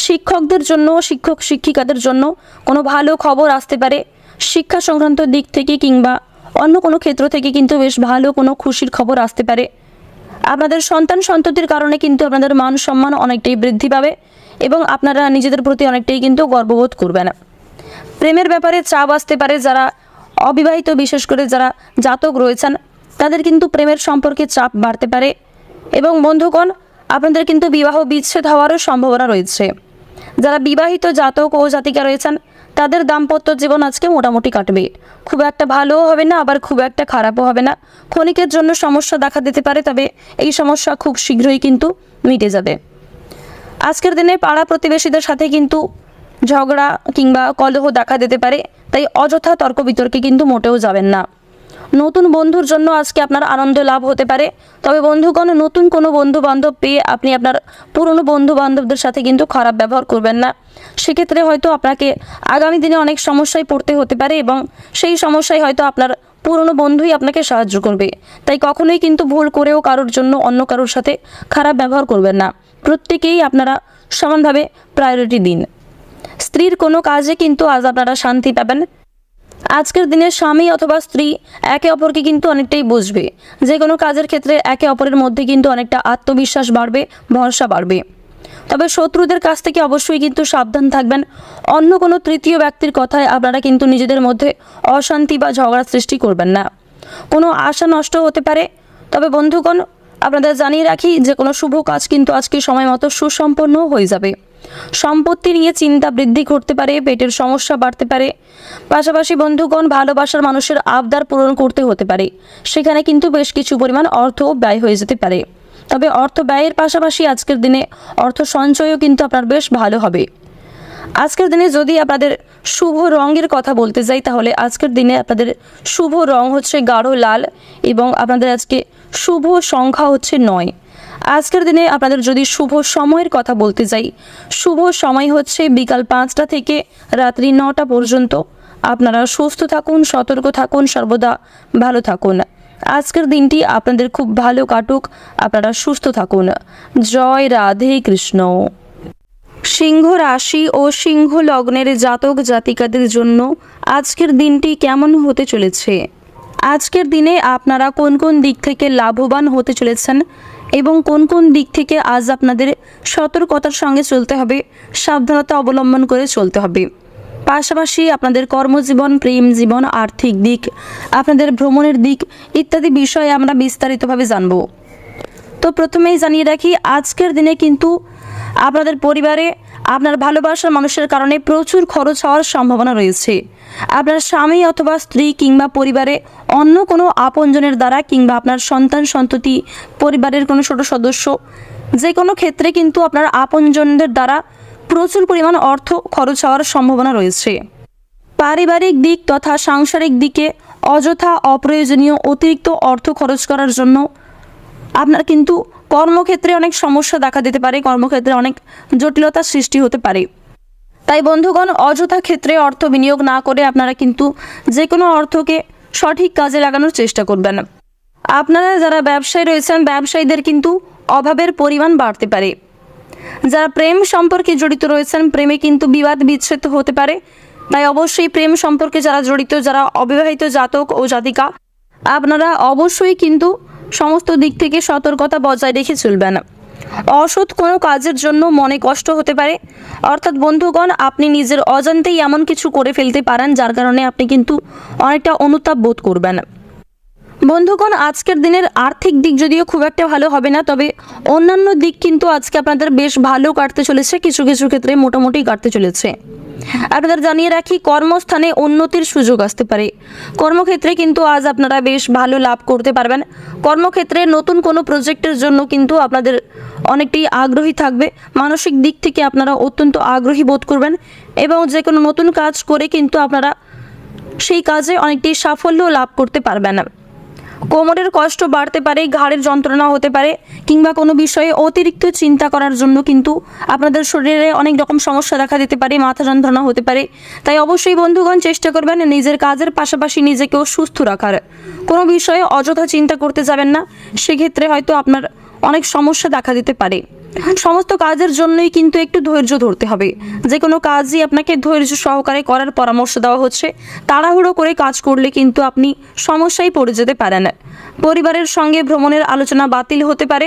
[SPEAKER 1] শিক্ষকদের জন্য, শিক্ষক শিক্ষিকাদের জন্য কোনো ভালো খবর আসতে পারে। শিক্ষা সংক্রান্ত দিক থেকে কিংবা অন্য কোনো ক্ষেত্র থেকে কিন্তু বেশ ভালো কোনো খুশির খবর আসতে পারে। আপনাদের সন্তান সন্ততির কারণে কিন্তু আপনাদের মান সম্মান অনেকটাই বৃদ্ধি পাবে এবং আপনারা নিজেদের প্রতি অনেকটাই কিন্তু গর্ববোধ করবেন। প্রেমের ব্যাপারে চাপ আসতে পারে। যারা অবিবাহিত বিশেষ করে যারা জাতক রয়েছেন তাদের কিন্তু প্রেমের সম্পর্কে চাপ বাড়তে পারে এবং বন্ধুগণ আপনাদের কিন্তু বিবাহ বিচ্ছেদ হওয়ারও সম্ভাবনা রয়েছে। যারা বিবাহিত জাতক ও জাতিকা রয়েছেন তাদের দাম্পত্য জীবন আজকে মোটামুটি কাটবে, খুব একটা ভালোও হবে না আবার খুব একটা খারাপও হবে না। ক্ষণিকের জন্য সমস্যা দেখা দিতে পারে, তবে এই সমস্যা খুব শীঘ্রই কিন্তু মিটে যাবে। আজকের দিনে পাড়া প্রতিবেশীদের সাথে কিন্তু ঝগড়া কিংবা কলহ দেখা দিতে পারে, তাই অযথা তর্ক বিতর্কে কিন্তু মোটেও যাবেন না। নতুন বন্ধুর জন্য আজকে আপনার আনন্দ লাভ হতে পারে, তবে বন্ধুগণ নতুন কোনো বন্ধু বান্ধব পেয়ে আপনি আপনার পুরনো বন্ধু বান্ধবদের সাথে কিন্তু খারাপ ব্যবহার করবেন না। সেক্ষেত্রে হয়তো আপনাকে আগামী দিনে অনেক সমস্যায় পড়তে হতে পারে এবং সেই সমস্যায় হয়তো আপনার পুরনো বন্ধুই আপনাকে সাহায্য করবে। তাই কখনোই কিন্তু ভুল করেও কারোর জন্য অন্য কারোর সাথে খারাপ ব্যবহার করবেন না। প্রত্যেকেই আপনারা সমানভাবে প্রায়োরিটি দিন। স্ত্রীর কোনো কাজে কিন্তু আজ আপনারা শান্তি পাবেন। আজকের দিনে স্বামী অথবা স্ত্রী একে অপরকে কিন্তু অনেকটাই বুঝবে। যে কোনো কাজের ক্ষেত্রে একে অপরের মধ্যে কিন্তু অনেকটা আত্মবিশ্বাস বাড়বে, ভরসা বাড়বে। তবে শত্রুদের কাছ থেকে অবশ্যই কিন্তু সাবধান থাকবেন। অন্য কোনো তৃতীয় ব্যক্তির কথায় আপনারা কিন্তু নিজেদের মধ্যে অশান্তি বা ঝগড়া সৃষ্টি করবেন না। কোনো আশা নষ্ট হতে পারে। তবে বন্ধুগণ আপনাদের জানিয়ে রাখি যে কোনো শুভ কাজ কিন্তু আজকে সময় মতো সুসম্পন্ন হয়ে যাবে। সম্পত্তি নিয়ে চিন্তা বৃদ্ধি ঘটতে পারে, পেটের সমস্যা বাড়তে পারে। পাশাপাশি বন্ধুগণ ভালোবাসার মানুষের আবদার পূরণ করতে হতে পারে, সেখানে কিন্তু বেশ কিছু পরিমাণ অর্থ ব্যয় হয়ে যেতে পারে। তবে অর্থ ব্যয়ের পাশাপাশি আজকের দিনে অর্থ সঞ্চয়ও কিন্তু আপনার বেশ ভালো হবে। আজকের দিনে যদি আপনাদের শুভ রঙের কথা বলতে যাই তাহলে আজকের দিনে আপনাদের শুভ রং হচ্ছে গাঢ় লাল এবং আপনাদের আজকে শুভ সংখ্যা হচ্ছে 9। আজকের দিনে আপনাদের যদি শুভ সময়ের কথা বলতে যাই, শুভ সময় হচ্ছে বিকাল 5টা থেকে রাত্রি 9টা পর্যন্ত। আপনারা সুস্থ থাকুন, সতর্ক থাকুন, সর্বদা ভালো থাকুন। আজকের দিনটি আপনাদের খুব ভালো কাটুক, আপনারা সুস্থ থাকুন। জয় রাধে কৃষ্ণ। সিংহ রাশি ও সিংহ লগ্নের জাতক জাতিকাদের জন্য আজকের দিনটি কেমন হতে চলেছে? আজকের দিনে আপনারা কোন কোন দিক থেকে লাভবান হতে চলেছেন এবং কোন কোন দিক থেকে আজ আপনাদের সতর্কতার সঙ্গে চলতে হবে, সাবধানতা অবলম্বন করে চলতে হবে। পাশাপাশি আপনাদের কর্মজীবন, প্রেম জীবন, আর্থিক দিক, আপনাদের ভ্রমণের দিক ইত্যাদি বিষয়ে আমরা বিস্তারিতভাবে জানব। তো প্রথমেই জানিয়ে রাখি আজকের দিনে কিন্তু আপনাদের পরিবারে আপনার ভালোবাসার মানুষের কারণে প্রচুর খরচ হওয়ার সম্ভাবনা রয়েছে। আপনার স্বামী অথবা স্ত্রী কিংবা পরিবারে অন্য কোনো আপনজনের দ্বারা কিংবা আপনার সন্তান সন্ততি, পরিবারের কোনো ছোট সদস্য, যে কোনো ক্ষেত্রে কিন্তু আপনার আপনজনদের দ্বারা প্রচুর পরিমাণ অর্থ খরচ হওয়ার সম্ভাবনা রয়েছে। পারিবারিক দিক তথা সাংসারিক দিকে অযথা অপ্রয়োজনীয় অতিরিক্ত অর্থ খরচ করার জন্য আপনার কিন্তু কর্মক্ষেত্রে অনেক সমস্যা দেখা দিতে পারে, কর্মক্ষেত্রে অনেক জটিলতার সৃষ্টি হতে পারে। তাই বন্ধুগণ অযথা ক্ষেত্রে অর্থ বিনিয়োগ না করে আপনারা কিন্তু যে কোনো অর্থকে সঠিক কাজে লাগানোর চেষ্টা করবেন। আপনারা যারা ব্যবসায়ী রয়েছেন ব্যবসায়ীদের কিন্তু অভাবের পরিমাণ বাড়তে পারে। যারা প্রেম সম্পর্কে জড়িত রয়েছেন প্রেমে কিন্তু বিবাদ বিচ্ছেদ হতে পারে। তাই অবশ্যই প্রেম সম্পর্কে যারা জড়িত, যারা অবিবাহিত জাতক ও জাতিকা, আপনারা অবশ্যই কিন্তু সমস্ত দিক থেকে সতর্কতা বজায় রেখে চলবেন। অসৎ কোনো কাজের জন্য মনে কষ্ট হতে পারে, অর্থাৎ বন্ধুগণ আপনি নিজের অজান্তেই এমন কিছু করে ফেলতে পারেন যার কারণে আপনি কিন্তু অনেকটা অনুতাপ বোধ করবেন। বন্ধুগণ আজকের দিনের আর্থিক দিক যদিও খুব একটা ভালো হবে না, তবে অন্যান্য দিক কিন্তু আজকে আপনাদের বেশ ভালো কাটতে চলেছে, কিছু কিছু ক্ষেত্রে মোটামুটি কাটতে চলেছে। আপনাদের জানিয়ে রাখি কর্মস্থানে উন্নতির সুযোগ আসতে পারে। কর্মক্ষেত্রে কিন্তু আজ আপনারা বেশ ভালো লাভ করতে পারবেন। কর্মক্ষেত্রে নতুন কোনো প্রজেক্টের জন্য কিন্তু আপনাদের অনেকটাই আগ্রহী থাকবে। মানসিক দিক থেকে আপনারা অত্যন্ত আগ্রহী বোধ করবেন এবং যে কোনো নতুন কাজ করে কিন্তু আপনারা সেই কাজে অনেকটাই সাফল্য লাভ করতে পারবেন। কোমরের কষ্ট বাড়তে পারে, ঘাড়ের যন্ত্রণা হতে পারে কিংবা কোনো বিষয়ে অতিরিক্ত চিন্তা করার জন্য কিন্তু আপনাদের শরীরে অনেক রকম সমস্যা দেখা দিতে পারে, মাথা যন্ত্রণা হতে পারে। তাই অবশ্যই বন্ধুগণ চেষ্টা করবেন নিজের কাজের পাশাপাশি নিজেকেও সুস্থ রাখার। কোনো বিষয়ে অযথা চিন্তা করতে যাবেন না, সেক্ষেত্রে হয়তো আপনার অনেক সমস্যা দেখা দিতে পারে। সমস্ত কাজের জন্যই কিন্তু একটু ধৈর্য ধরতে হবে। যে কোনো কাজই আপনাকে ধৈর্য সহকারে করার পরামর্শ দেওয়া হচ্ছে। তাড়াহুড়ো করে কাজ করলে কিন্তু আপনি সমস্যায় পড়ে যেতে পারেন। পরিবারের সঙ্গে ভ্রমণের আলোচনা বাতিল হতে পারে।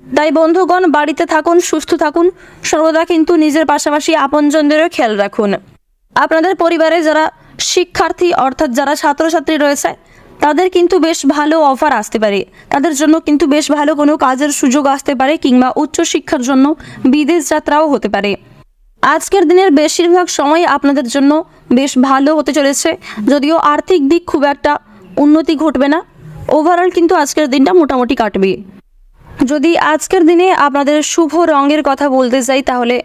[SPEAKER 1] তাই বন্ধুগণ বাড়িতে থাকুন, সুস্থ থাকুন, সর্বদা কিন্তু নিজের পাশাপাশি আপনজনদেরও খেয়াল রাখুন। আপনাদের পরিবারে যারা শিক্ষার্থী অর্থাৎ যারা ছাত্রছাত্রী রয়েছে তাদের কিন্তু বেশ ভালো অফার আসতে পারে, তাদের জন্য কিন্তু বেশ ভালো কোনো কাজের সুযোগ আসতে পারে, কিংবা উচ্চশিক্ষার জন্য বিদেশ যাত্রাও হতে পারে। আজকের দিনের বেশিরভাগ সময় আপনাদের জন্য বেশ ভালো হতে চলেছে, যদিও আর্থিক দিক খুব একটা উন্নতি ঘটবে না। ওভারঅল কিন্তু আজকের দিনটা মোটামুটি কাটবে। যদি আজকের দিনে আপনাদের শুভ রঙের কথা বলতে চাই, তাহলে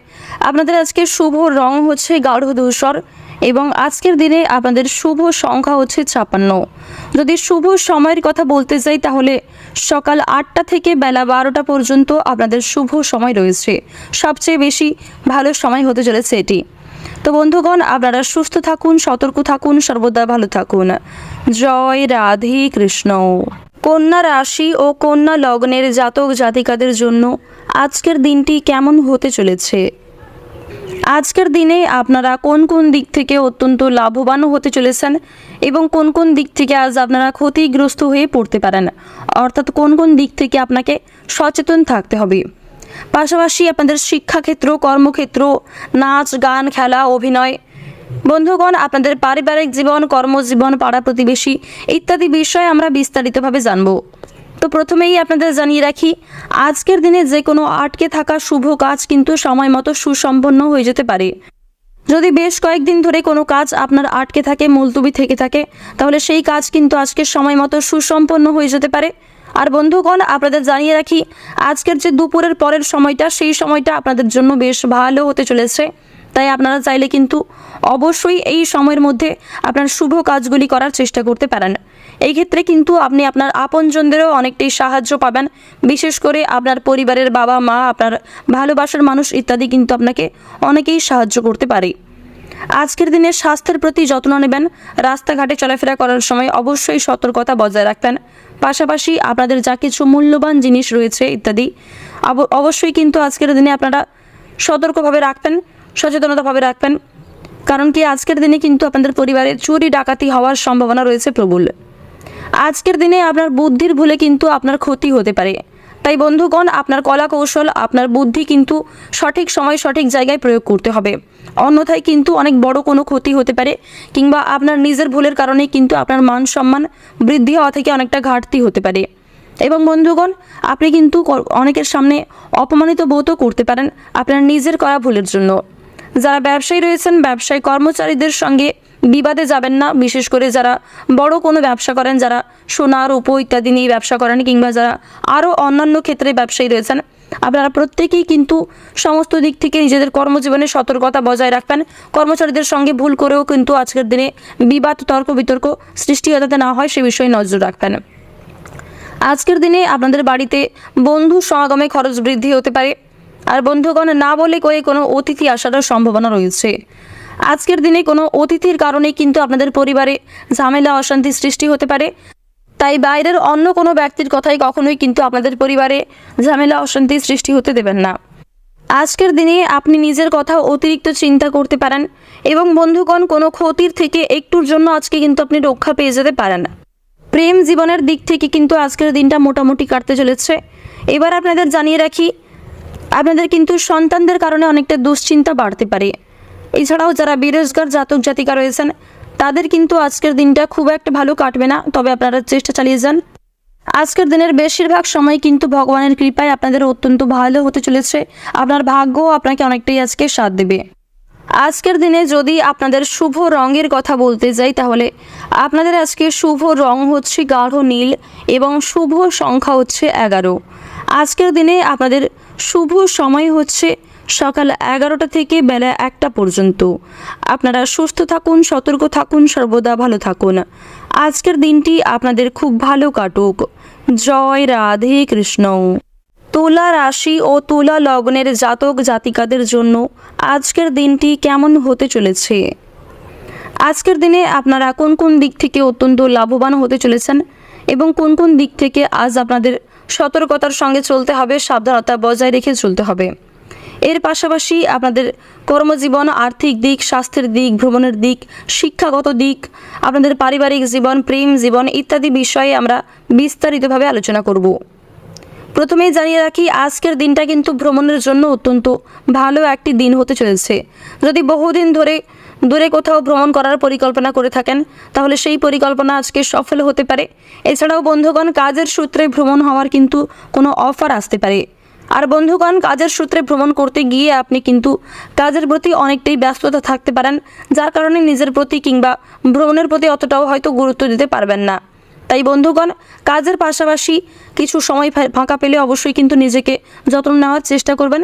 [SPEAKER 1] আপনাদের আজকের শুভ রং হচ্ছে গাঢ় ধূসর, এবং আজকের দিনে আপনাদের শুভ সংখ্যা হচ্ছে 56। যদি শুভ সময়ের কথা বলতে চাই, তাহলে সকাল 8টা থেকে বেলা 12টা পর্যন্ত আপনাদের শুভ সময় রয়েছে। সবচেয়ে বেশি ভালো সময় হতে চলেছে এটি। তো বন্ধুগণ, আপনারা সুস্থ থাকুন, সতর্ক থাকুন, সর্বদা ভালো থাকুন। জয় রাধে কৃষ্ণ। কন্যা রাশি ও কন্যা লগ্নের জাতক জাতিকাদের জন্য আজকের দিনটি কেমন হতে চলেছে? আজকের দিনে আপনারা কোন কোন দিক থেকে অত্যন্ত লাভবান হতে চলেছেন, এবং কোন কোন দিক থেকে আজ আপনারা ক্ষতিগ্রস্ত হয়ে পড়তে পারেন, অর্থাৎ কোন কোন দিক থেকে আপনাকে সচেতন থাকতে হবে। পাশাপাশি আপনাদের শিক্ষাক্ষেত্র, কর্মক্ষেত্র, নাচ গান, খেলা, অভিনয়, বন্ধুগণ, আপনাদের পারিবারিক জীবন, কর্মজীবন, পাড়া প্রতিবেশী ইত্যাদি বিষয়ে আমরা বিস্তারিতভাবে জানব। তো প্রথমেই আপনাদের জানিয়ে রাখি, আজকের দিনে যে কোনো আটকে থাকা শুভ কাজ কিন্তু সময় মতো সুসম্পন্ন হয়ে যেতে পারে। যদি বেশ কয়েকদিন ধরে কোনো কাজ আপনার আটকে থাকে, মুলতুবি থেকে থাকে, তাহলে সেই কাজ কিন্তু আজকের সময় মতো সুসম্পন্ন হয়ে যেতে পারে। আর বন্ধুগণ, আপনাদের জানিয়ে রাখি, আজকের যে দুপুরের পরের সময়টা, সেই সময়টা আপনাদের জন্য বেশ ভালো হতে চলেছে। তাই আপনারা চাইলে কিন্তু অবশ্যই এই সময়ের মধ্যে আপনার শুভ কাজগুলি করার চেষ্টা করতে পারেন। এই ক্ষেত্রে কিন্তু আপনি আপনার আপনজনদেরও অনেকটাই সাহায্য পাবেন, বিশেষ করে আপনার পরিবারের বাবা মা, আপনার ভালোবাসার মানুষ ইত্যাদি কিন্তু আপনাকে অনেকেই সাহায্য করতে পারে। আজকের দিনে স্বাস্থ্যের প্রতি যত্ন নেবেন। রাস্তাঘাটে চলাফেরা করার সময় অবশ্যই সতর্কতা বজায় রাখবেন। পাশাপাশি আপনাদের যা কিছু মূল্যবান জিনিস রয়েছে ইত্যাদি অবশ্যই কিন্তু আজকের দিনে আপনারা সতর্কভাবে রাখবেন, সচেতনতাভাবে রাখবেন। কারণ কি, আজকের দিনে কিন্তু আপনাদের পরিবারে চুরি ডাকাতি হওয়ার সম্ভাবনা রয়েছে প্রবল। আজকের দিনে আপনার বুদ্ধির ভুলে কিন্তু আপনার ক্ষতি হতে পারে। তাই বন্ধুগণ, আপনার কলা কৌশল, আপনার বুদ্ধি কিন্তু সঠিক সময় সঠিক জায়গায় প্রয়োগ করতে হবে, অন্যথায় কিন্তু অনেক বড় কোনো ক্ষতি হতে পারে, কিংবা আপনার নিজের ভুলের কারণে কিন্তু আপনার মান সম্মান বৃদ্ধি হওয়া থেকে অনেকটা ঘাটতি হতে পারে। এবং বন্ধুগণ, আপনি কিন্তু অনেকের সামনে অপমানিত বোধও করতে পারেন আপনার নিজের করা ভুলের জন্য। যারা ব্যবসায়ী রয়েছেন, ব্যবসায়ী কর্মচারীদের সঙ্গে বিবাদে যাবেন না, বিশেষ করে যারা বড় কোনো ব্যবসা করেন, যারা সোনা রূপো ইত্যাদি নিয়ে ব্যবসা করেন, কিংবা যারা আরও অন্যান্য ক্ষেত্রে ব্যবসায়ী রয়েছেন, আপনারা প্রত্যেকেই কিন্তু সমস্ত দিক থেকে নিজেদের কর্মজীবনে সতর্কতা বজায় রাখবেন। কর্মচারীদের সঙ্গে ভুল করেও কিন্তু আজকের দিনে বিবাদ, তর্ক বিতর্ক সৃষ্টি যাতে না হয় সে বিষয়ে নজর রাখবেন। আজকের দিনে আপনাদের বাড়িতে বন্ধু সমাগমে খরচ বৃদ্ধি হতে পারে। আর বন্ধুগণ, না বলে করে কোনো অতিথি আসারও সম্ভাবনা রয়েছে। আজকের দিনে কোনো অতিথির কারণে কিন্তু আপনাদের পরিবারে ঝামেলা, অশান্তি সৃষ্টি হতে পারে। তাই বাইরের অন্য কোনো ব্যক্তির কথাই কখনোই কিন্তু আপনাদের পরিবারে ঝামেলা, অশান্তি সৃষ্টি হতে দেবেন না। আজকের দিনে আপনি নিজের কথা অতিরিক্ত চিন্তা করতে পারেন, এবং বন্ধুগণ, কোনো ক্ষতির থেকে একটুর জন্য আজকে কিন্তু আপনি রক্ষা পেয়ে যেতে পারেন। প্রেম জীবনের দিক থেকে কিন্তু আজকের দিনটা মোটামুটি কাটতে চলেছে। এবার আপনাদের জানিয়ে রাখি, আপনাদের কিন্তু সন্তানদের কারণে অনেকটা দুশ্চিন্তা বাড়তে পারে। এছাড়াও যারা বেরোজগার জাতক জাতিকা রয়েছেন, তাদের কিন্তু আজকের দিনটা খুব একটা ভালো কাটবে না, তবে আপনারা চেষ্টা চালিয়ে যান। আজকের দিনের বেশিরভাগ সময় কিন্তু ভগবানের কৃপায় আপনাদের অত্যন্ত ভালো হতে চলেছে। আপনার ভাগ্য আপনাকে অনেকটাই আজকে সাথ দেবে। আজকের দিনে যদি আপনাদের শুভ রঙের কথা বলতে যাই, তাহলে আপনাদের আজকে শুভ রং হচ্ছে গাঢ় নীল, এবং শুভ সংখ্যা হচ্ছে 11। আজকের দিনে আপনাদের শুভ সময় হচ্ছে সকাল 11টা থেকে বেলা 1টা পর্যন্ত। আপনারা সুস্থ থাকুন, সতর্ক থাকুন, সর্বদা ভালো থাকুন। আজকের দিনটি আপনাদের খুব ভালো কাটুক। জয় রাধে কৃষ্ণ। তুলা রাশি ও তুলা লগ্নের জাতক জাতিকাদের জন্য আজকের দিনটি কেমন হতে চলেছে? আজকের দিনে আপনারা কোন কোন দিক থেকে অত্যন্ত লাভবান হতে চলেছেন, এবং কোন কোন দিক থেকে আজ আপনাদের সতর্কতার সঙ্গে চলতে হবে, সাবধানতা বজায় রেখে চলতে হবে। এর পাশাপাশি আপনাদের কর্মজীবন, আর্থিক দিক, স্বাস্থ্যের দিক, ভ্রমণের দিক, শিক্ষাগত দিক, আপনাদের পারিবারিক জীবন, প্রেম জীবন ইত্যাদি বিষয়ে আমরা বিস্তারিতভাবে আলোচনা করব। প্রথমেই জানিয়ে রাখি, আজকের দিনটা কিন্তু ভ্রমণের জন্য অত্যন্ত ভালো একটি দিন হতে চলেছে। যদি বহুদিন ধরে দূরে কোথাও ভ্রমণ করার পরিকল্পনা করে থাকেন, তাহলে সেই পরিকল্পনা আজকে সফল হতে পারে। এছাড়াও বন্ধুগণ, কাজের সূত্রে ভ্রমণ হওয়ার কিন্তু কোনো অফার আসতে পারে। আর বন্ধুগণ, কাজের সূত্রে ভ্রমণ করতে গিয়ে আপনি কিন্তু কাজের প্রতি অনেকটাই ব্যস্ততা থাকতে পারেন, যার কারণে নিজের প্রতি কিংবা ভ্রমণের প্রতি অতটাও হয়তো গুরুত্ব দিতে পারবেন না। তাই বন্ধুগণ, কাজের পাশাপাশি কিছু সময় ফাঁকা পেলে অবশ্যই কিন্তু নিজেকে যত্ন নেওয়ার চেষ্টা করবেন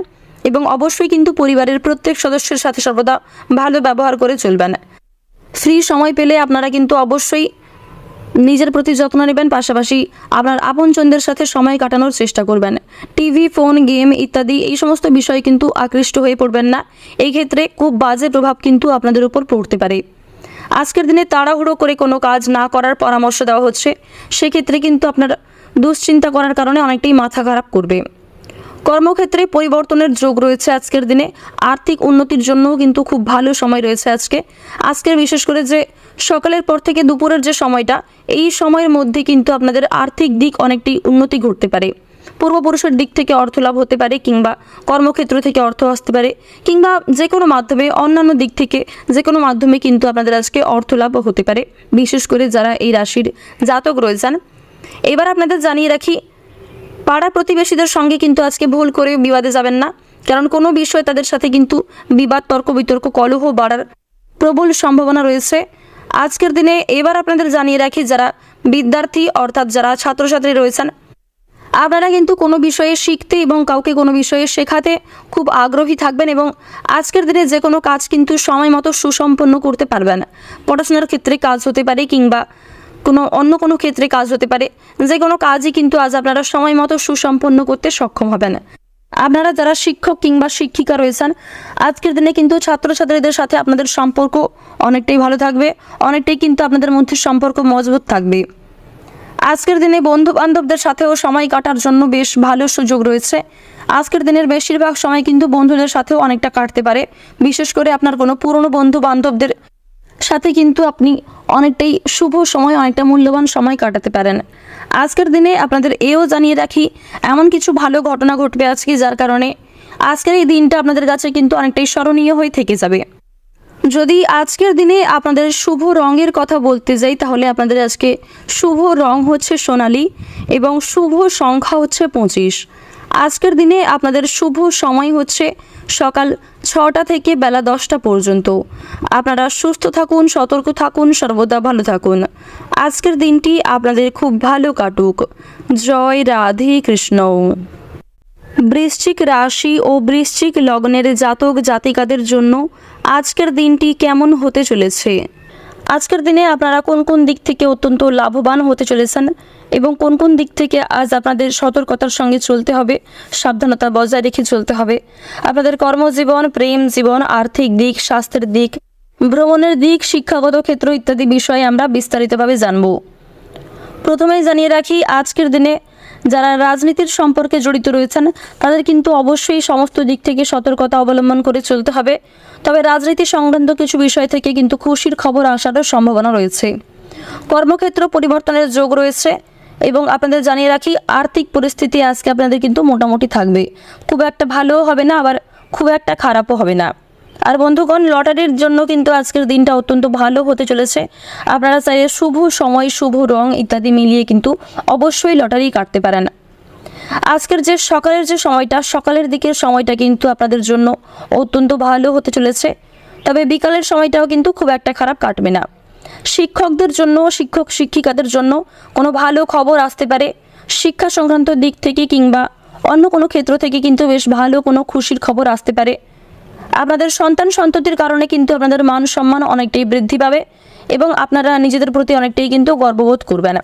[SPEAKER 1] এবং অবশ্যই কিন্তু পরিবারের প্রত্যেক সদস্যের সাথে সর্বদা ভালো ব্যবহার করে চলবেন। ফ্রি সময় পেলে আপনারা কিন্তু অবশ্যই নিজের প্রতি যত্ন নেবেন, পাশাপাশি আপনার আপনজনদের সাথে সময় কাটানোর চেষ্টা করবেন। টিভি, ফোন, গেম ইত্যাদি এই সমস্ত বিষয়ে কিন্তু আকৃষ্ট হয়ে পড়বেন না। এই ক্ষেত্রে খুব বাজে প্রভাব কিন্তু আপনাদের উপর পড়তে পারে। আজকের দিনে তাড়াহুড়ো করে কোনো কাজ না করার পরামর্শ দেওয়া হচ্ছে। সেক্ষেত্রে কিন্তু আপনার দুশ্চিন্তা করার কারণে অনেকটাই মাথা খারাপ করবে। কর্মক্ষেত্রে পরিবর্তনের যোগ রয়েছে আজকের দিনে। আর্থিক উন্নতির জন্যও কিন্তু খুব ভালো সময় রয়েছে আজকের বিশেষ করে যে সকালের পর থেকে দুপুরের যে সময়টা, এই সময়ের মধ্যে কিন্তু আপনাদের আর্থিক দিক অনেকটাই উন্নতি ঘটতে পারে। পূর্বপুরুষের দিক থেকে অর্থ লাভ হতে পারে, কিংবা কর্মক্ষেত্র থেকে অর্থ আসতে পারে, কিংবা যে কোনো মাধ্যমে অন্যান্য দিক থেকে যে কোনো মাধ্যমে কিন্তু আপনাদের আজকে অর্থ লাভ হতে পারে, বিশেষ করে যারা এই রাশির জাতক রয়েছেন। এবার আপনাদের জানিয়ে রাখি, পাড়া প্রতিবেশীদের সঙ্গে কিন্তু আজকে ভুল করে বিবাদে যাবেন না, কারণ কোনো বিষয়ে তাদের সাথে কিন্তু বিবাদ, তর্ক বিতর্ক, কলহ বাড়ার প্রবল সম্ভাবনা রয়েছে আজকের দিনে। এবার আপনাদের জানিয়ে রাখি, যারা বিদ্যার্থী অর্থাৎ যারা ছাত্রছাত্রী রয়েছেন, আপনারা কিন্তু কোনো বিষয়ে শিখতে এবং কাউকে কোনো বিষয়ে শেখাতে খুব আগ্রহী থাকবেন এবং আজকের দিনে যে কোনো কাজ কিন্তু সময় মতো সুসম্পন্ন করতে পারবেন। পড়াশোনার ক্ষেত্রে কাজ হতে পারে, কিংবা অন্য কোনো ক্ষেত্রে কাজ হতে পারে। যে কোনো কাজই কিন্তু আজ আপনারা সময় মতো সুসম্পন্ন করতে সক্ষম হবেন। আপনারা যারা শিক্ষক কিংবা শিক্ষিকা রয়েছেন, আজকের দিনে কিন্তু ছাত্রছাত্রীদের সাথে আপনাদের সম্পর্ক অনেকটাই ভালো থাকবে, অনেকটাই কিন্তু আপনাদের মধ্যে সম্পর্ক মজবুত থাকবে। আজকের দিনে বন্ধু বান্ধবদের সাথেও সময় কাটার জন্য বেশ ভালো সুযোগ রয়েছে। আজকের দিনের বেশিরভাগ সময় কিন্তু বন্ধুদের সাথেও অনেকটা কাটতে পারে, বিশেষ করে আপনার কোনো পুরনো বন্ধু বান্ধবদের সাথে কিন্তু আপনি অনেকটাই শুভ সময়, অনেকটা মূল্যবান সময় কাটাতে পারেন। আজকের দিনে আপনাদের এও জানিয়ে রাখি, এমন কিছু ভালো ঘটনা ঘটবে আজকে, যার কারণে আজকের এই দিনটা আপনাদের কাছে কিন্তু অনেকটাই স্মরণীয় হয়ে থেকে যাবে। যদি আজকের দিনে আপনাদের শুভ রঙের কথা বলতে যাই, তাহলে আপনাদের আজকে শুভ রং হচ্ছে সোনালি এবং শুভ সংখ্যা হচ্ছে 25। আজকের দিনে আপনাদের শুভ সময় হচ্ছে সকাল 6টা থেকে বেলা 10টা পর্যন্ত। আপনারা সুস্থ থাকুন, সতর্ক থাকুন, সর্বদা ভালো থাকুন। আজকের দিনটি আপনাদের খুব ভালো কাটুক। জয় রাধে কৃষ্ণ। বৃশ্চিক রাশি ও বৃশ্চিক লগ্নের জাতক জাতিকাদের জন্য আজকের দিনটি কেমন হতে চলেছে? আজকের দিনে আপনারা কোন কোন দিক থেকে অত্যন্ত লাভবান হতে চলেছেন এবং কোন কোন দিক থেকে আজ আপনাদের সতর্কতার সঙ্গে চলতে হবে, সাবধানতা বজায় রেখে চলতে হবে। আপনাদের কর্মজীবন, প্রেম জীবন, আর্থিক দিক, স্বাস্থ্যের দিক, ভ্রমণের দিক, শিক্ষাগত ক্ষেত্র ইত্যাদি বিষয়ে আমরা বিস্তারিতভাবে জানব। প্রথমেই জানিয়ে রাখি, আজকের দিনে যারা রাজনীতির সম্পর্কে জড়িত রয়েছেন, তাদের কিন্তু অবশ্যই সমস্ত দিক থেকে সতর্কতা অবলম্বন করে চলতে হবে। তবে রাজনীতি সংক্রান্ত কিছু বিষয় থেকে কিন্তু খুশির খবর আসারও সম্ভাবনা রয়েছে। কর্মক্ষেত্র পরিবর্তনের যোগ রয়েছে এবং আপনাদের জানিয়ে রাখি, আর্থিক পরিস্থিতি আজকে আপনাদের কিন্তু মোটামুটি থাকবে। খুব একটা ভালোও হবে না, আবার খুব একটা খারাপও হবে না। আর বন্ধুগণ, লটারির জন্য কিন্তু আজকের দিনটা অত্যন্ত ভালো হতে চলেছে। আপনারা চাইলে শুভ সময়, শুভ রং ইত্যাদি মিলিয়ে কিন্তু অবশ্যই লটারি কাটতে পারেন। আজকের যে সকালের যে সময়টা, সকালের দিকের সময়টা কিন্তু আপনাদের জন্য অত্যন্ত ভালো হতে চলেছে। তবে বিকালের সময়টাও কিন্তু খুব একটা খারাপ কাটবে না। শিক্ষকদের জন্য, শিক্ষক শিক্ষিকাদের জন্য কোনো ভালো খবর আসতে পারে। শিক্ষা সংক্রান্ত দিক থেকে কিংবা অন্য কোনো ক্ষেত্র থেকে কিন্তু বেশ ভালো কোনো খুশির খবর আসতে পারে। আপনাদের সন্তান সন্ততির কারণে কিন্তু আপনাদের মান সম্মান অনেকটাই বৃদ্ধি পাবে এবং আপনারা নিজেদের প্রতি অনেকটাই কিন্তু গর্ববোধ করবেন।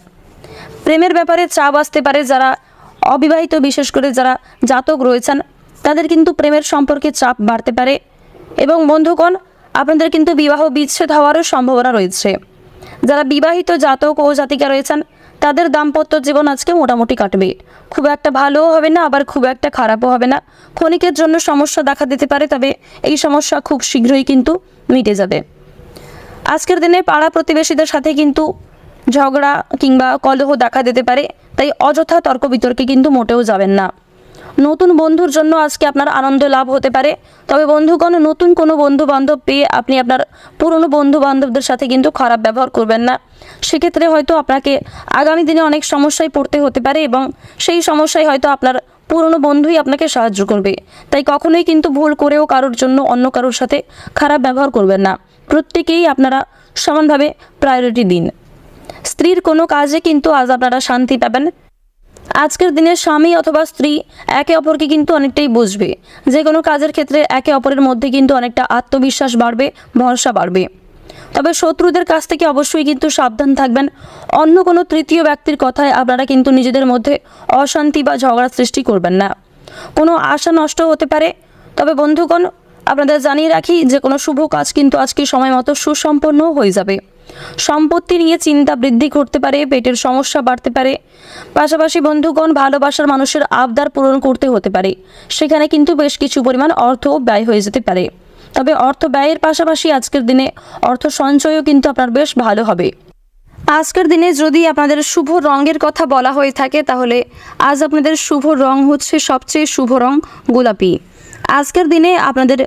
[SPEAKER 1] প্রেমের ব্যাপারে চাপ আসতে পারে। যারা অবিবাহিত, বিশেষ করে যারা জাতক রয়েছেন, তাদের কিন্তু প্রেমের সম্পর্কে চাপ বাড়তে পারে এবং বন্ধুগণ, আপনাদের কিন্তু বিবাহ বিচ্ছেদ হওয়ারও সম্ভাবনা রয়েছে। যারা বিবাহিত জাতক ও জাতিকা রয়েছেন, তাদের দাম্পত্য জীবন আজকে মোটামুটি কাটবে। খুব একটা ভালোও হবে না, আবার খুব একটা খারাপও হবে না। ক্ষণিকের জন্য সমস্যা দেখা দিতে পারে, তবে এই সমস্যা খুব শীঘ্রই কিন্তু মিটে যাবে। আজকের দিনে পাড়া প্রতিবেশীদের সাথে কিন্তু ঝগড়া কিংবা কলহ দেখা দিতে পারে, তাই অযথা তর্ক বিতর্কে কিন্তু মোটেও যাবেন না। নতুন বন্ধুর জন্য আজকে আপনার আনন্দ লাভ হতে পারে। তবে বন্ধুগণ, নতুন কোনো বন্ধু বান্ধব পেয়ে আপনি আপনার পুরনো বন্ধু বান্ধবদের সাথে কিন্তু খারাপ ব্যবহার করবেন না। সেক্ষেত্রে হয়তো আপনাকে আগামী দিনে অনেক সমস্যায় পড়তে হতে পারে এবং সেই সমস্যায় হয়তো আপনার পুরনো বন্ধুই আপনাকে সাহায্য করবে। তাই কখনোই কিন্তু ভুল করেও কারোর জন্য অন্য কারোর সাথে খারাপ ব্যবহার করবেন না। প্রত্যেকেই আপনারা সমানভাবে প্রায়োরিটি দিন। স্ত্রীর কোনো কাজে কিন্তু আজ আপনারা শান্তি পাবেন। আজকের দিনে স্বামী অথবা স্ত্রী একে অপরকে কিন্তু অনেকটাই বুঝবে। যে কোনো কাজের ক্ষেত্রে একে অপরের মধ্যে কিন্তু অনেকটা আত্মবিশ্বাস বাড়বে, ভরসা বাড়বে। তবে শত্রুদের কাছ থেকে অবশ্যই কিন্তু সাবধান থাকবেন। অন্য কোনো তৃতীয় ব্যক্তির কথায় আপনারা কিন্তু নিজেদের মধ্যে অশান্তি বা ঝগড়া সৃষ্টি করবেন না। কোনো আশা নষ্ট হতে পারে। তবে বন্ধুগণ, আপনাদের জানিয়ে রাখি যে কোনো শুভ কাজ কিন্তু আজকে সময় মতো সুসম্পন্ন হয়ে যাবে। সম্পত্তি নিয়ে চিন্তা বৃদ্ধি করতে পারে, পেটের সমস্যা বাড়তে পারে। পাশাপাশি বন্ধুগণ, ভালোবাসার মানুষের আবদার পূরণ করতে হতে পারে। সেখানে কিন্তু বেশ কিছু পরিমাণ অর্থ ব্যয় হয়ে যেতে পারে। তবে অর্থ ব্যয়ের পাশাপাশি আজকের দিনে অর্থ সঞ্চয়ও কিন্তু আপনার বেশ ভালো হবে। আজকের দিনে যদি আপনাদের শুভ রঙের কথা বলা হয়ে থাকে তাহলে আজ আপনাদের শুভ রং হচ্ছে সবচেয়ে শুভ রং গোলাপি। আজকের দিনে আপনাদের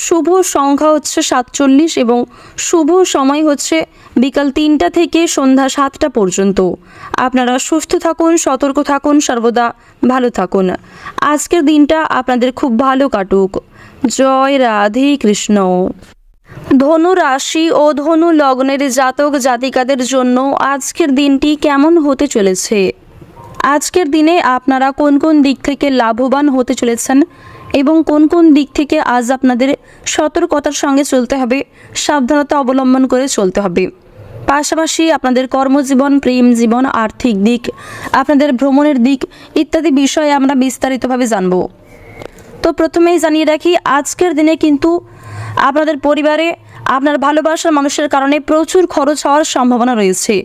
[SPEAKER 1] শুভ সংখ্যা হচ্ছে 47 এবং শুভ সময় হচ্ছে বিকাল 3টা থেকে সন্ধ্যা 7টা পর্যন্ত। আপনারা সুস্থ থাকুন, সতর্ক থাকুন, সর্বদা ভালো থাকুন। আজকের দিনটা আপনাদের খুব ভালো কাটুক। জয় রাধে কৃষ্ণ। ধনু রাশি ও ধনু লগ্নের জাতক জাতিকাদের জন্য আজকের দিনটি কেমন হতে চলেছে? আজকের দিনে আপনারা কোন কোন দিক থেকে লাভবান হতে চলেছেন এবং কোন কোন দিক থেকে আজ আপনাদের সতর্কতার সঙ্গে চলতে হবে, সাবধানতা অবলম্বন করে চলতে হবে। পাশাপাশি আপনাদের কর্মজীবন, প্রেম জীবন, আর্থিক দিক, আপনাদের ভ্রমণের দিক ইত্যাদি বিষয়ে আমরা বিস্তারিতভাবে জানব। তো প্রথমেই জানিয়ে রাখি, আজকের দিনে কিন্তু আপনাদের পরিবারে আপনার ভালোবাসার মানুষের কারণে প্রচুর খরচ হওয়ার সম্ভাবনা রয়েছে।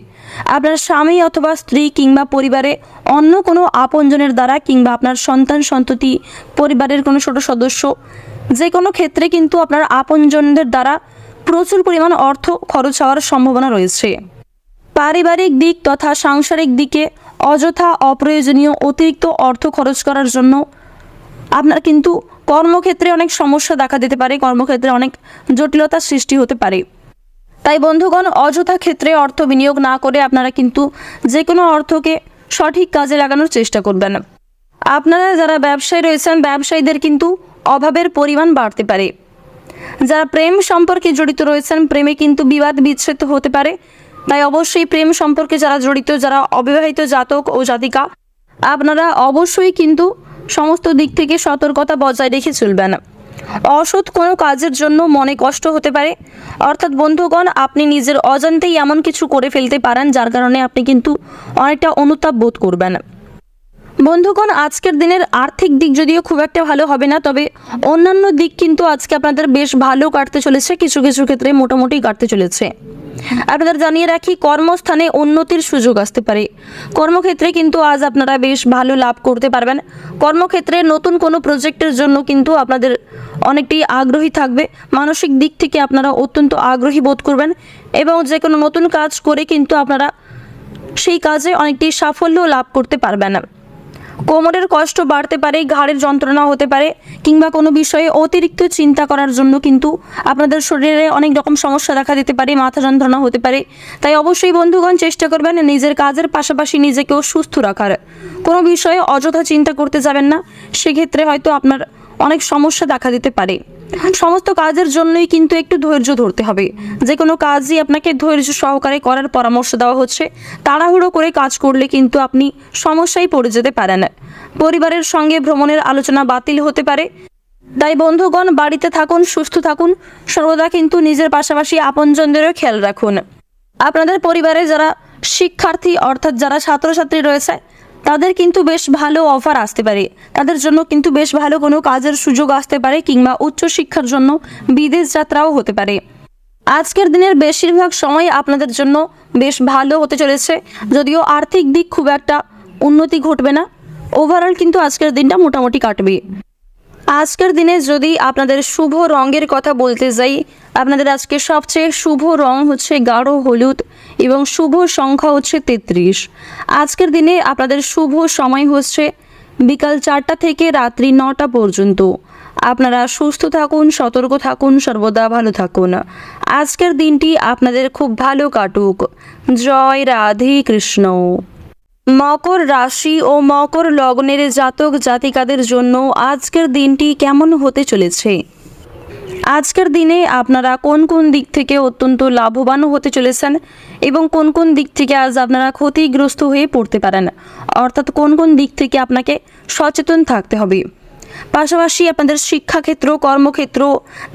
[SPEAKER 1] আপনার স্বামী অথবা স্ত্রী কিংবা পরিবারে অন্য কোনো আপনজনের দ্বারা কিংবা আপনার সন্তান সন্ততি, পরিবারের কোনো ছোট সদস্য, যে কোনো ক্ষেত্রে কিন্তু আপনার আপনজনদের দ্বারা প্রচুর পরিমাণ অর্থ খরচ হওয়ার সম্ভাবনা রয়েছে। পারিবারিক দিক তথা সাংসারিক দিকে অযথা অপ্রয়োজনীয় অতিরিক্ত অর্থ খরচ করার জন্য আপনার কিন্তু কর্মক্ষেত্রে অনেক সমস্যা দেখা দিতে পারে, কর্মক্ষেত্রে অনেক জটিলতার সৃষ্টি হতে পারে। তাই বন্ধুগণ, অযথা ক্ষেত্রে অর্থ বিনিয়োগ না করে আপনারা কিন্তু যে কোনো অর্থকে সঠিক কাজে লাগানোর চেষ্টা করবেন। আপনারা যারা ব্যবসায়ী রয়েছেন, ব্যবসায়ীদের কিন্তু অভাবের পরিমাণ বাড়তে পারে। যারা প্রেম সম্পর্কে জড়িত রয়েছেন, প্রেমে কিন্তু বিবাদ বিচ্ছেদ হতে পারে। তাই অবশ্যই প্রেম সম্পর্কে যারা জড়িত, যারা অবিবাহিত জাতক ও জাতিকা, আপনারা অবশ্যই কিন্তু সমস্ত দিক থেকে সতর্কতা বজায় রেখে চলবেন। অসৎ কোনো কাজের জন্য মনে কষ্ট হতে পারে। অর্থাৎ বন্ধুগণ, আপনি নিজের অজান্তেই এমন কিছু করে ফেলতে পারেন যার কারণে আপনি কিন্তু অনেকটা অনুতাপ বোধ করবেন। বন্ধুগণ, আজকের দিনের আর্থিক দিক যদিও খুব একটা ভালো হবে না, তবে অন্যান্য দিক কিন্তু আজকে আপনাদের বেশ ভালো কাটতে চলেছে, কিছু কিছু ক্ষেত্রে মোটামুটি কাটতে চলেছে। আপনাদের জানিয়ে রাখি, কর্মস্থানে উন্নতির সুযোগ আসতে পারে। কর্মক্ষেত্রে কিন্তু আজ আপনারা বেশ ভালো লাভ করতে পারবেন। কর্মক্ষেত্রে নতুন কোনো প্রজেক্টের জন্য কিন্তু আপনাদের অনেকটাই আগ্রহী থাকবে। মানসিক দিক থেকে আপনারা অত্যন্ত আগ্রহী বোধ করবেন এবং যে কোনো নতুন কাজ করে কিন্তু আপনারা সেই কাজে অনেকটাই সাফল্য লাভ করতে পারবেন। কোমরের কষ্ট বাড়তে পারে, ঘাড়ের যন্ত্রণা হতে পারে কিংবা কোনো বিষয়ে অতিরিক্ত চিন্তা করার জন্য কিন্তু আপনাদের শরীরে অনেক রকম সমস্যা দেখা দিতে পারে, মাথা যন্ত্রণা হতে পারে। তাই অবশ্যই বন্ধুগণ চেষ্টা করবেন নিজের কাজের পাশাপাশি নিজেকেও সুস্থ রাখার। কোনো বিষয়ে অযথা চিন্তা করতে যাবেন না, সেক্ষেত্রে হয়তো আপনার অনেক সমস্যা দেখা দিতে পারে। সমস্ত কাজের জন্যই কিন্তু একটু ধৈর্য ধরতে হবে। যে কোনো কাজই আপনাকে ধৈর্য সহকারে করার পরামর্শ দেওয়া হচ্ছে। তাড়াহুড়ো করে কাজ করলে কিন্তু আপনি সমস্যায় পড়ে যেতে পারেন। পরিবারের সঙ্গে ভ্রমণের আলোচনা বাতিল হতে পারে। তাই বন্ধুগণ, বাড়িতে থাকুন, সুস্থ থাকুন, সর্বদা কিন্তু নিজের পাশাপাশি আপনজনদেরও খেয়াল রাখুন। আপনাদের পরিবারে যারা শিক্ষার্থী অর্থাৎ যারা ছাত্রছাত্রী রয়েছে, তাদের কিন্তু বেশ ভালো অফার আসতে পারে। তাদের জন্য কিন্তু বেশ ভালো কোনো কাজের সুযোগ আসতে পারে কিংবা উচ্চশিক্ষার জন্য বিদেশ যাত্রাও হতে পারে। আজকের দিনের বেশিরভাগ সময় আপনাদের জন্য বেশ ভালো হতে চলেছে, যদিও আর্থিক দিক খুব একটা উন্নতি ঘটবে না। ওভারঅল কিন্তু আজকের দিনটা মোটামুটি কাটবে। আজকের দিনে যদি আপনাদের শুভ রঙের কথা বলতে যাই, আপনাদের আজকে সবচেয়ে শুভ রং হচ্ছে গাঢ় হলুদ এবং শুভ সংখ্যা হচ্ছে 33। আজকের দিনে আপনাদের শুভ সময় হচ্ছে বিকাল 4টা থেকে রাত্রি 9টা পর্যন্ত। আপনারা সুস্থ থাকুন, সতর্ক থাকুন, সর্বদা ভালো থাকুন। আজকের দিনটি আপনাদের খুব ভালো কাটুক। জয় রাধে কৃষ্ণ। মকর রাশি ও মকর লগ্নের জাতক জাতিকাদের জন্য আজকের দিনটি কেমন হতে চলেছে? আজকের দিনে আপনারা কোন কোন দিক থেকে অত্যন্ত লাভবান হতে চলেছেন এবং কোন কোন দিক থেকে আজ আপনারা ক্ষতিগ্রস্ত হয়ে পড়তে পারেন, অর্থাৎ কোন কোন দিক থেকে আপনাকে সচেতন থাকতে হবে। পাশাপাশি আপনাদের শিক্ষাক্ষেত্র, কর্মক্ষেত্র,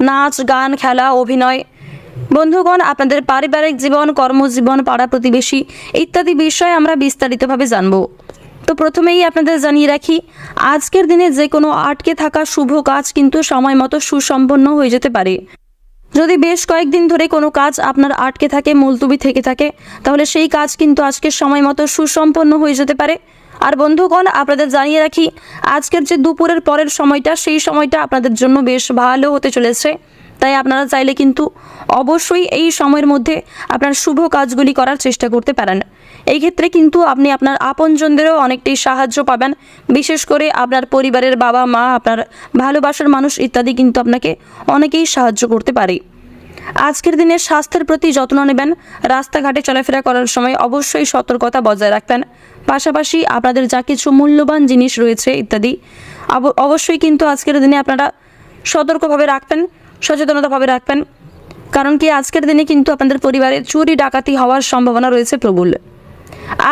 [SPEAKER 1] নাচ গান, খেলা, অভিনয়, বন্ধুগণ, আপনাদের পারিবারিক জীবন, কর্মজীবন, পাড়া প্রতিবেশী ইত্যাদি বিষয়ে আমরা বিস্তারিতভাবে জানব। তো প্রথমেই আপনাদের জানিয়ে রাখি, আজকের দিনে যে কোনো আটকে থাকা শুভ কাজ কিন্তু সময় মতো সুসম্পন্ন হয়ে যেতে পারে। যদি বেশ কয়েকদিন ধরে কোনো কাজ আপনার আটকে থাকে, মুলতুবি থেকে থাকে, তাহলে সেই কাজ কিন্তু আজকের সময় মতো সুসম্পন্ন হয়ে যেতে পারে। আর বন্ধুগণ, আপনাদের জানিয়ে রাখি, আজকের যে দুপুরের পরের সময়টা, সেই সময়টা আপনাদের জন্য বেশ ভালো হতে চলেছে। তাই আপনারা চাইলে কিন্তু অবশ্যই এই সময়ের মধ্যে আপনার শুভ কাজগুলি করার চেষ্টা করতে পারেন। এই ক্ষেত্রে কিন্তু আপনি আপনার আপনজনদেরও অনেকটাই সাহায্য পাবেন। বিশেষ করে আপনার পরিবারের বাবা মা, আপনার ভালোবাসার মানুষ ইত্যাদি কিন্তু আপনাকে অনেকেই সাহায্য করতে পারে। আজকের দিনে স্বাস্থ্যের প্রতি যত্ন নেবেন। রাস্তাঘাটে চলাফেরা করার সময় অবশ্যই সতর্কতা বজায় রাখবেন। পাশাপাশি আপনাদের যা কিছু মূল্যবান জিনিস রয়েছে ইত্যাদি অবশ্যই কিন্তু আজকের দিনে আপনারা সতর্কভাবে রাখবেন, সচেতনতাভাবে রাখবেন। কারণ কি, আজকের দিনে কিন্তু আপনাদের পরিবারে চুরি ডাকাতি হওয়ার সম্ভাবনা রয়েছে প্রবল।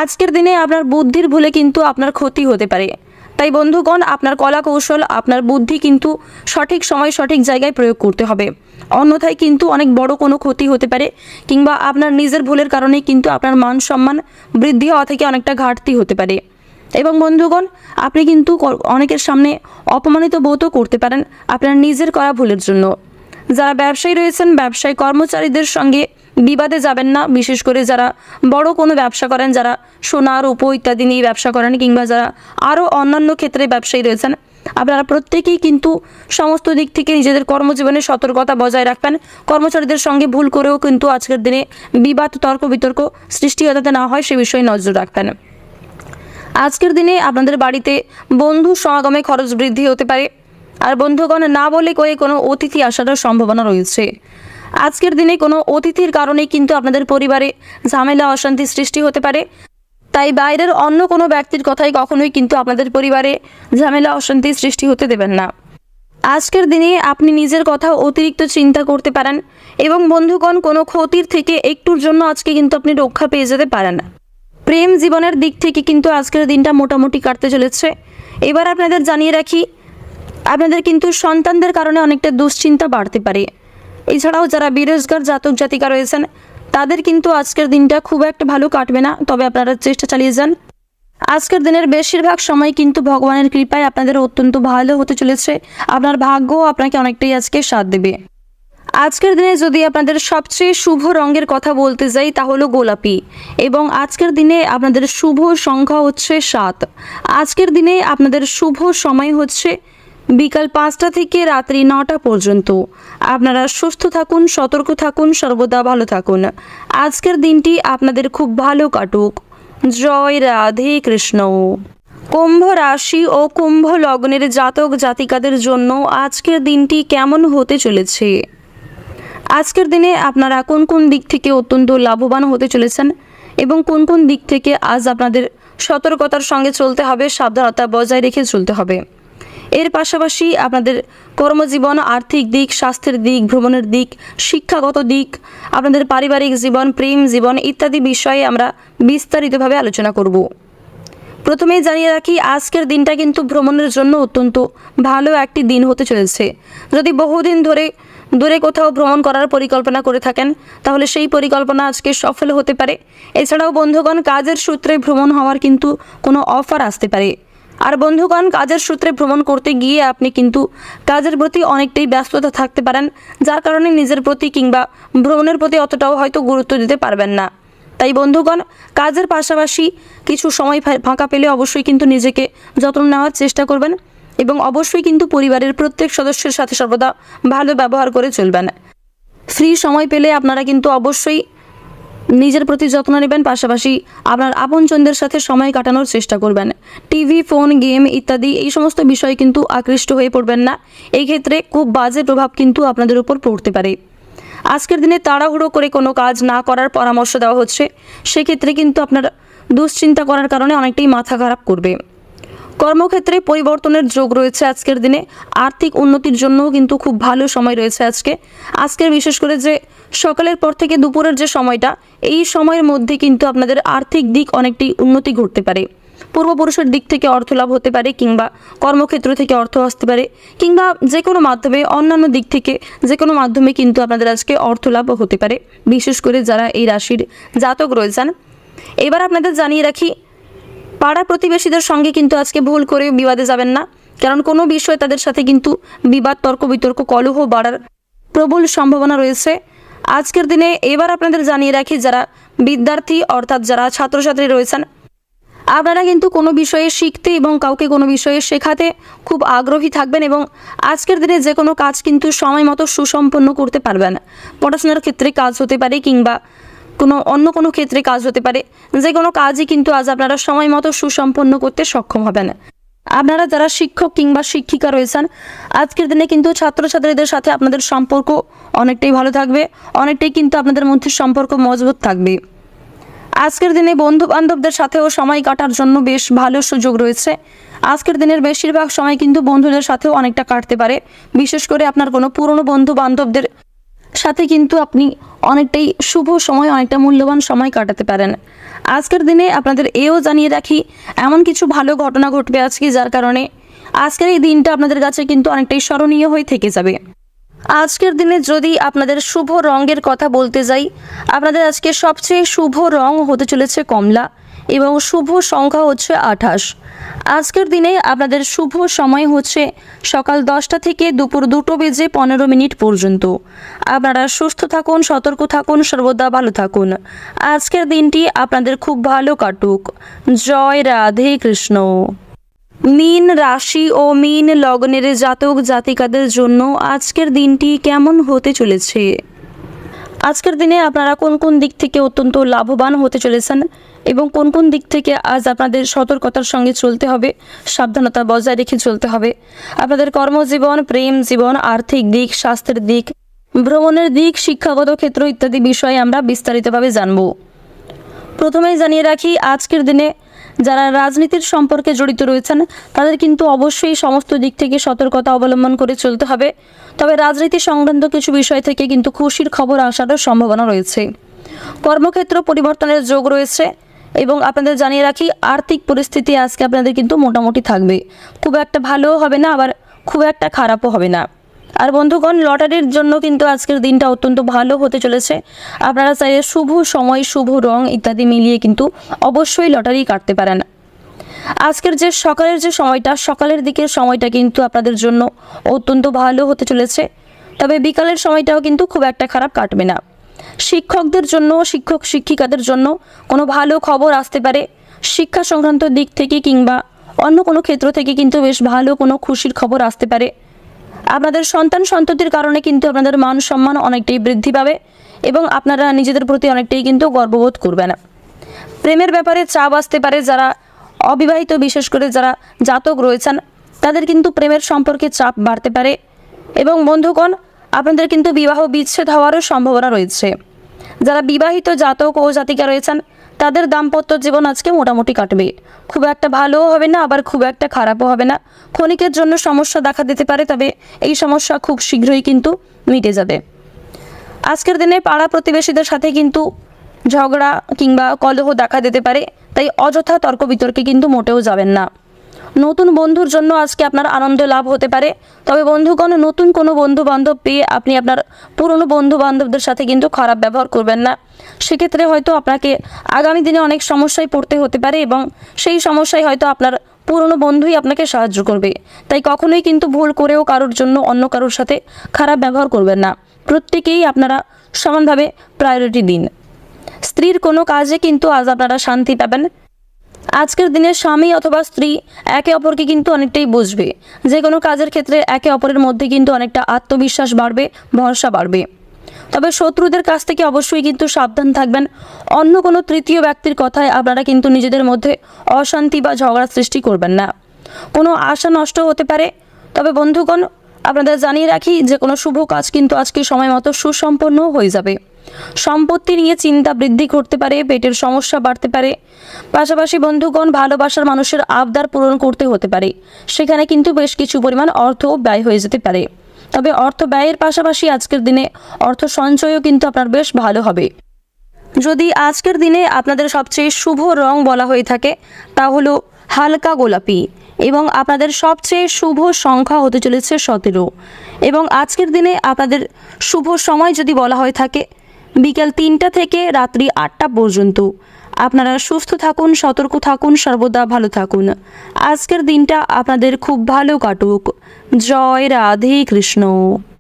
[SPEAKER 1] আজকের দিনে আপনার বুদ্ধির ভুলে কিন্তু আপনার ক্ষতি হতে পারে। তাই বন্ধুগণ, আপনার কলা কৌশল, আপনার বুদ্ধি কিন্তু সঠিক সময় সঠিক জায়গায় প্রয়োগ করতে হবে। অন্যথায় কিন্তু অনেক বড় কোনো ক্ষতি হতে পারে, কিংবা আপনার নিজের ভুলের কারণেই কিন্তু আপনার মান সম্মান বৃদ্ধি হওয়া থেকে অনেকটা ঘাটতি হতে পারে। এবং বন্ধুগণ, আপনি কিন্তু অনেকের সামনে অপমানিত বোধও করতে পারেন আপনার নিজের করা ভুলের জন্য। যারা ব্যবসায়ী রয়েছেন, ব্যবসায়ী কর্মচারীদের সঙ্গে বিবাদে যাবেন না। বিশেষ করে যারা বড় কোনো ব্যবসা করেন, যারা সোনা রূপো ইত্যাদি নিয়ে ব্যবসা করেন, কিংবা যারা আরও অন্যান্য ক্ষেত্রে ব্যবসায়ী রয়েছেন, আপনারা প্রত্যেকেই কিন্তু সমস্ত দিক থেকে নিজেদের কর্মজীবনে সতর্কতা বজায় রাখবেন। কর্মচারীদের সঙ্গে ভুল করেও কিন্তু আজকের দিনে বিবাদ, তর্ক বিতর্ক সৃষ্টি যাতে না হয় সে বিষয়ে নজর রাখবেন। আজকের দিনে আপনাদের বাড়িতে বন্ধু সমাগমে খরচ বৃদ্ধি হতে পারে। আর বন্ধুগণ, না বলে কয়ে কোনো অতিথি আসারও সম্ভাবনা রয়েছে। আজকের দিনে কোনো অতিথির কারণে কিন্তু আপনাদের পরিবারে ঝামেলা, অশান্তি সৃষ্টি হতে পারে। তাই বাইরের অন্য কোনো ব্যক্তির কথাই কখনোই কিন্তু আপনাদের পরিবারে ঝামেলা, অশান্তি সৃষ্টি হতে দেবেন না। আজকের দিনে আপনি নিজের কথা অতিরিক্ত চিন্তা করতে পারেন এবং বন্ধুগণ, কোনো ক্ষতির থেকে একটুর জন্য আজকে কিন্তু আপনি রক্ষা পেয়ে যেতে পারেন। প্রেম জীবনের দিক থেকে কিন্তু আজকের দিনটা মোটামুটি কাটতে চলেছে। এবার আপনাদের জানিয়ে রাখি, আপনাদের কিন্তু সন্তানদের কারণে অনেকটা দুশ্চিন্তা বাড়তে পারে। এছাড়াও যারা বেরোজগার জাতক জাতিকা রয়েছেন, তাদের কিন্তু আজকের দিনটা খুব একটা ভালো কাটবে না। তবে আপনারা চেষ্টা চালিয়ে যান। আজকের দিনের বেশিরভাগ সময় কিন্তু ভগবানের কৃপায় আপনাদের অত্যন্ত ভালো হতে চলেছে। আপনার ভাগ্য আপনাকে অনেকটাই আজকে সাথ দেবে। আজকের দিনে যদি আপনাদের সবচেয়ে শুভ রঙের কথা বলতে যাই, তা হলো গোলাপি। এবং আজকের দিনে আপনাদের শুভ সংখ্যা হচ্ছে 7। আজকের দিনে আপনাদের শুভ সময় হচ্ছে বিকাল 5টা থেকে রাত্রি 9টা পর্যন্ত। আপনারা সুস্থ থাকুন, সতর্ক থাকুন, সর্বদা ভালো থাকুন। আজকের দিনটি আপনাদের খুব ভালো কাটুক। জয় রাধে কৃষ্ণ। কুম্ভ রাশি ও কুম্ভ লগ্নের জাতক জাতিকাদের জন্য আজকের দিনটি কেমন হতে চলেছে? আজকের দিনে আপনারা কোন কোন দিক থেকে অত্যন্ত লাভবান হতে চলেছেন এবং কোন কোন দিক থেকে আজ আপনাদের সতর্কতার সঙ্গে চলতে হবে, সাবধানতা বজায় রেখে চলতে হবে। এর পাশাপাশি আপনাদের কর্মজীবন, আর্থিক দিক, স্বাস্থ্যের দিক, ভ্রমণের দিক, শিক্ষাগত দিক, আপনাদের পারিবারিক জীবন, প্রেম জীবন ইত্যাদি বিষয়ে আমরা বিস্তারিতভাবে আলোচনা করব। প্রথমেই জানিয়ে রাখি, আজকের দিনটা কিন্তু ভ্রমণের জন্য অত্যন্ত ভালো একটি দিন হতে চলেছে। যদি বহুদিন ধরে দূরে কোথাও ভ্রমণ করার পরিকল্পনা করে থাকেন, তাহলে সেই পরিকল্পনা আজকে সফল হতে পারে। এছাড়াও বন্ধুগণ, কাজের সূত্রে ভ্রমণ হওয়ার কিন্তু কোনো অফার আসতে পারে। আর বন্ধুগণ, কাজের সূত্রে ভ্রমণ করতে গিয়ে আপনি কিন্তু কাজের প্রতি অনেকটাই ব্যস্ততা থাকতে পারেন, যার কারণে নিজের প্রতি কিংবা ভ্রমণের প্রতি অতটাও হয়তো গুরুত্ব দিতে পারবেন না। তাই বন্ধুগণ, কাজের পাশাপাশি কিছু সময় ফাঁকা পেলে অবশ্যই কিন্তু নিজেকে যত্ন নেওয়ার চেষ্টা করবেন এবং অবশ্যই কিন্তু পরিবারের প্রত্যেক সদস্যের সাথে সর্বদা ভালো ব্যবহার করে চলবেন। ফ্রি সময় পেলে আপনারা কিন্তু অবশ্যই নিজের প্রতি যত্ন নেবেন, পাশাপাশি আপনার আপনজনদের সাথে সময় কাটানোর চেষ্টা করবেন। টিভি, ফোন, গেম ইত্যাদি এই সমস্ত বিষয়ে কিন্তু আকৃষ্ট হয়ে পড়বেন না। এই ক্ষেত্রে খুব বাজে প্রভাব কিন্তু আপনাদের উপর পড়তে পারে। আজকের দিনে তাড়াহুড়ো করে কোনো কাজ না করার পরামর্শ দেওয়া হচ্ছে। সেক্ষেত্রে কিন্তু আপনার দুশ্চিন্তা করার কারণে অনেকটাই মাথা খারাপ করবে। কর্মক্ষেত্রে পরিবর্তনের যোগ রয়েছে আজকের দিনে। আর্থিক উন্নতির জন্যও কিন্তু খুব ভালো সময় রয়েছে আজকের বিশেষ করে যে সকালের পর থেকে দুপুরের যে সময়টা, এই সময়ের মধ্যে কিন্তু আপনাদের আর্থিক দিক অনেকটাই উন্নতি ঘটতে পারে। পূর্বপুরুষের দিক থেকে অর্থ লাভ হতে পারে, কিংবা কর্মক্ষেত্র থেকে অর্থ আসতে পারে, কিংবা যে কোনো মাধ্যমে অন্যান্য দিক থেকে যে কোনো মাধ্যমে কিন্তু আপনাদের আজকে অর্থ লাভ হতে পারে, বিশেষ করে যারা এই রাশির জাতক রয়েছেন। এবার আপনাদের জানিয়ে রাখি, পাড়া প্রতিবেশীদের সঙ্গে কিন্তু আজকে ভুল করে বিবাদে যাবেন না, কারণ কোনো বিষয়ে তাদের সাথে কিন্তু বিবাদ, তর্ক বিতর্ক, কলহ বাড়ার প্রবল সম্ভাবনা রয়েছে আজকের দিনে। এবার আপনাদের জানিয়ে রাখি, যারা বিদ্যার্থী অর্থাৎ যারা ছাত্রছাত্রী রয়েছেন, আপনারা কিন্তু কোনো বিষয়ে শিখতে এবং কাউকে কোনো বিষয়ে শেখাতে খুব আগ্রহী থাকবেন, এবং আজকের দিনে যে কোনো কাজ কিন্তু সময় মতো সুসম্পন্ন করতে পারবেন। পড়াশোনার ক্ষেত্রে কাজ হতে পারে, কিংবা অন্য কোনো ক্ষেত্রে কাজ হতে পারে। যে কোনো কাজই কিন্তু আজ আপনারা সময় মতো সুসম্পন্ন করতে সক্ষম হবেন। আপনারা যারা শিক্ষক কিংবা শিক্ষিকা রয়েছেন, আজকের দিনে কিন্তু ছাত্রছাত্রীদের সাথে আপনাদের সম্পর্ক অনেকটাই ভালো থাকবে, অনেকটাই কিন্তু আপনাদের মধ্যে সম্পর্ক মজবুত থাকবে। আজকের দিনে বন্ধু বান্ধবদের সাথেও সময় কাটার জন্য বেশ ভালো সুযোগ রয়েছে। আজকের দিনের বেশিরভাগ সময় কিন্তু বন্ধুদের সাথেও অনেকটা কাটতে পারে, বিশেষ করে আপনার কোনো পুরনো বন্ধু বান্ধবদের সাথে কিন্তু আপনি অনেকটাই শুভ সময়, অনেকটা মূল্যবান সময় কাটাতে পারেন। আজকের দিনে আপনাদের এও জানিয়ে রাখি, এমন কিছু ভালো ঘটনা ঘটবে আজকে, যার কারণে আজকের এই দিনটা আপনাদের কাছে কিন্তু অনেকটাই স্মরণীয় হয়ে থেকে যাবে। আজকের দিনে যদি আপনাদের শুভ রঙের কথা বলতে যাই, আপনাদের আজকে সবচেয়ে শুভ রং হতে চলেছে কমলা, এবং শুভ সংখ্যা হচ্ছে 28। আজকের দিনে আপনাদের শুভ সময় হচ্ছে সকাল 10টা থেকে দুপুর 2:15 পর্যন্ত। আপনারা সুস্থ থাকুন, সতর্ক থাকুন, সর্বদা ভালো থাকুন। আজকের দিনটি আপনাদের খুব ভালো কাটুক। জয় রাধে কৃষ্ণ। মীন রাশি ও মীন লগ্নের জাতক জাতিকাদের জন্য আজকের দিনটি কেমন হতে চলেছে? আজকের দিনে আপনারা কোন কোন দিক থেকে অত্যন্ত লাভবান হতে চলেছেন, এবং কোন কোন দিক থেকে আজ আপনাদের সতর্কতার সঙ্গে চলতে হবে, সাবধানতা বজায় রেখে চলতে হবে। আপনাদের কর্মজীবন, প্রেম জীবন, আর্থিক দিক, স্বাস্থ্যের দিক, ভ্রমণের দিক, শিক্ষাগত ক্ষেত্র ইত্যাদি বিষয়ে আমরা বিস্তারিতভাবে জানব। প্রথমেই জানিয়ে রাখি, আজকের দিনে যারা রাজনীতির সম্পর্কে জড়িত রয়েছেন, তাদের কিন্তু অবশ্যই সমস্ত দিক থেকে সতর্কতা অবলম্বন করে চলতে হবে। তবে রাজনীতি সংক্রান্ত কিছু বিষয় থেকে কিন্তু খুশির খবর আসারও সম্ভাবনা রয়েছে। কর্মক্ষেত্র পরিবর্তনের যোগ রয়েছে, এবং আপনাদের জানিয়ে রাখি, আর্থিক পরিস্থিতি আজকে আপনাদের কিন্তু মোটামুটি থাকবে। খুব একটা ভালোও হবে না, আবার খুব একটা খারাপও হবে না। আর বন্ধুগণ, লটারির জন্য কিন্তু আজকের দিনটা অত্যন্ত ভালো হতে চলেছে। আপনারা চাইলে শুভ সময়, শুভ রং ইত্যাদি মিলিয়ে কিন্তু অবশ্যই লটারি কাটতে পারেন। আজকের যে সকালের যে সময়টা, সকালের দিকের সময়টা কিন্তু আপনাদের জন্য অত্যন্ত ভালো হতে চলেছে। তবে বিকালের সময়টাও কিন্তু খুব একটা খারাপ কাটবে না। শিক্ষকদের জন্য, শিক্ষক শিক্ষিকাদের জন্য কোনো ভালো খবর আসতে পারে। শিক্ষা সংক্রান্ত দিক থেকে কিংবা অন্য কোনো ক্ষেত্র থেকে কিন্তু বেশ ভালো কোনো খুশির খবর আসতে পারে। আপনাদের সন্তান সন্ততির কারণে কিন্তু আপনাদের মান সম্মান অনেকটাই বৃদ্ধি পাবে, এবং আপনারা নিজেদের প্রতি অনেকটাই কিন্তু গর্ববোধ করবেন। প্রেমের ব্যাপারে চাপ আসতে পারে। যারা অবিবাহিত, বিশেষ করে যারা জাতক রয়েছেন, তাদের কিন্তু প্রেমের সম্পর্কে চাপ বাড়তে পারে। এবং বন্ধুগণ, আপনাদের কিন্তু বিবাহ বিচ্ছেদ হওয়ারও সম্ভাবনা রয়েছে। যারা বিবাহিত জাতক ও জাতিকা রয়েছেন, তাদের দাম্পত্য জীবন আজকে মোটামুটি কাটবে। খুব একটা ভালোও হবে না, আবার খুব একটা খারাপও হবে না। ক্ষণিকের জন্য সমস্যা দেখা দিতে পারে, তবে এই সমস্যা খুব শীঘ্রই কিন্তু মিটে যাবে। আজকের দিনে পাড়া প্রতিবেশীদের সাথে কিন্তু ঝগড়া কিংবা কলহ দেখা দিতে পারে, তাই অযথা তর্ক বিতর্কে কিন্তু মোটেও যাবেন না। নতুন বন্ধুর জন্য আজকে আপনার আনন্দ লাভ হতে পারে। তবে বন্ধুগণ, নতুন কোনো বন্ধু বান্ধব পেয়ে আপনি আপনার পুরনো বন্ধু বান্ধবদের সাথে কিন্তু খারাপ ব্যবহার করবেন না। সেক্ষেত্রে হয়তো আপনাকে আগামী দিনে অনেক সমস্যায় পড়তে হতে পারে, এবং সেই সমস্যায় হয়তো আপনার পুরনো বন্ধুই আপনাকে সাহায্য করবে। তাই কখনোই কিন্তু ভুল করেও কারোর জন্য অন্য কারোর সাথে খারাপ ব্যবহার করবেন না। প্রত্যেকেই আপনারা সমানভাবে প্রায়োরিটি দিন। স্ত্রীর কোনো কাজে কিন্তু আজ আপনারা শান্তি পাবেন। আজকের দিনে স্বামী অথবা স্ত্রী একে অপরকে কিন্তু অনেকটাই বুঝবে। যে কোনো কাজের ক্ষেত্রে একে অপরের মধ্যে কিন্তু অনেকটা আত্মবিশ্বাস বাড়বে, ভরসা বাড়বে। তবে শত্রুদের কাছ থেকে অবশ্যই কিন্তু সাবধান থাকবেন। অন্য কোনো তৃতীয় ব্যক্তির কথায় আপনারা কিন্তু নিজেদের মধ্যে অশান্তি বা ঝগড়া সৃষ্টি করবেন না। কোনো আশা নষ্ট হতে পারে। তবে বন্ধুগণ, আপনাদের জানিয়ে রাখি যে কোনো শুভ কাজ কিন্তু আজকে সময় মতো সুসম্পন্ন হয়ে যাবে। সম্পত্তি নিয়ে চিন্তা বৃদ্ধি করতে পারে, পেটের সমস্যা বাড়তে পারে। পাশাপাশি বন্ধুগণ, ভালোবাসার মানুষের আবদার পূরণ করতে হতে পারে, সেখানে কিন্তু বেশ কিছু পরিমাণ অর্থ ব্যয় হয়ে যেতে পারে। তবে অর্থ ব্যয়ের পাশাপাশি আজকের দিনে অর্থ সঞ্চয়ও কিন্তু আপনার বেশ ভালো হবে। যদি আজকের দিনে আপনাদের সবচেয়ে শুভ রং বলা হয়ে থাকে তা হলো হালকা গোলাপি, এবং আপনাদের সবচেয়ে শুভ সংখ্যা হতে চলেছে 17। এবং আজকের দিনে আপনাদের শুভ সময় যদি বলা হয়ে থাকে বিকেল 3টা থেকে রাত্রি 8টা পর্যন্ত। আপনারা সুস্থ থাকুন, সতর্ক থাকুন, সর্বদা ভালো থাকুন। আজকের দিনটা আপনাদের খুব ভালো কাটুক। জয় রাধে কৃষ্ণ।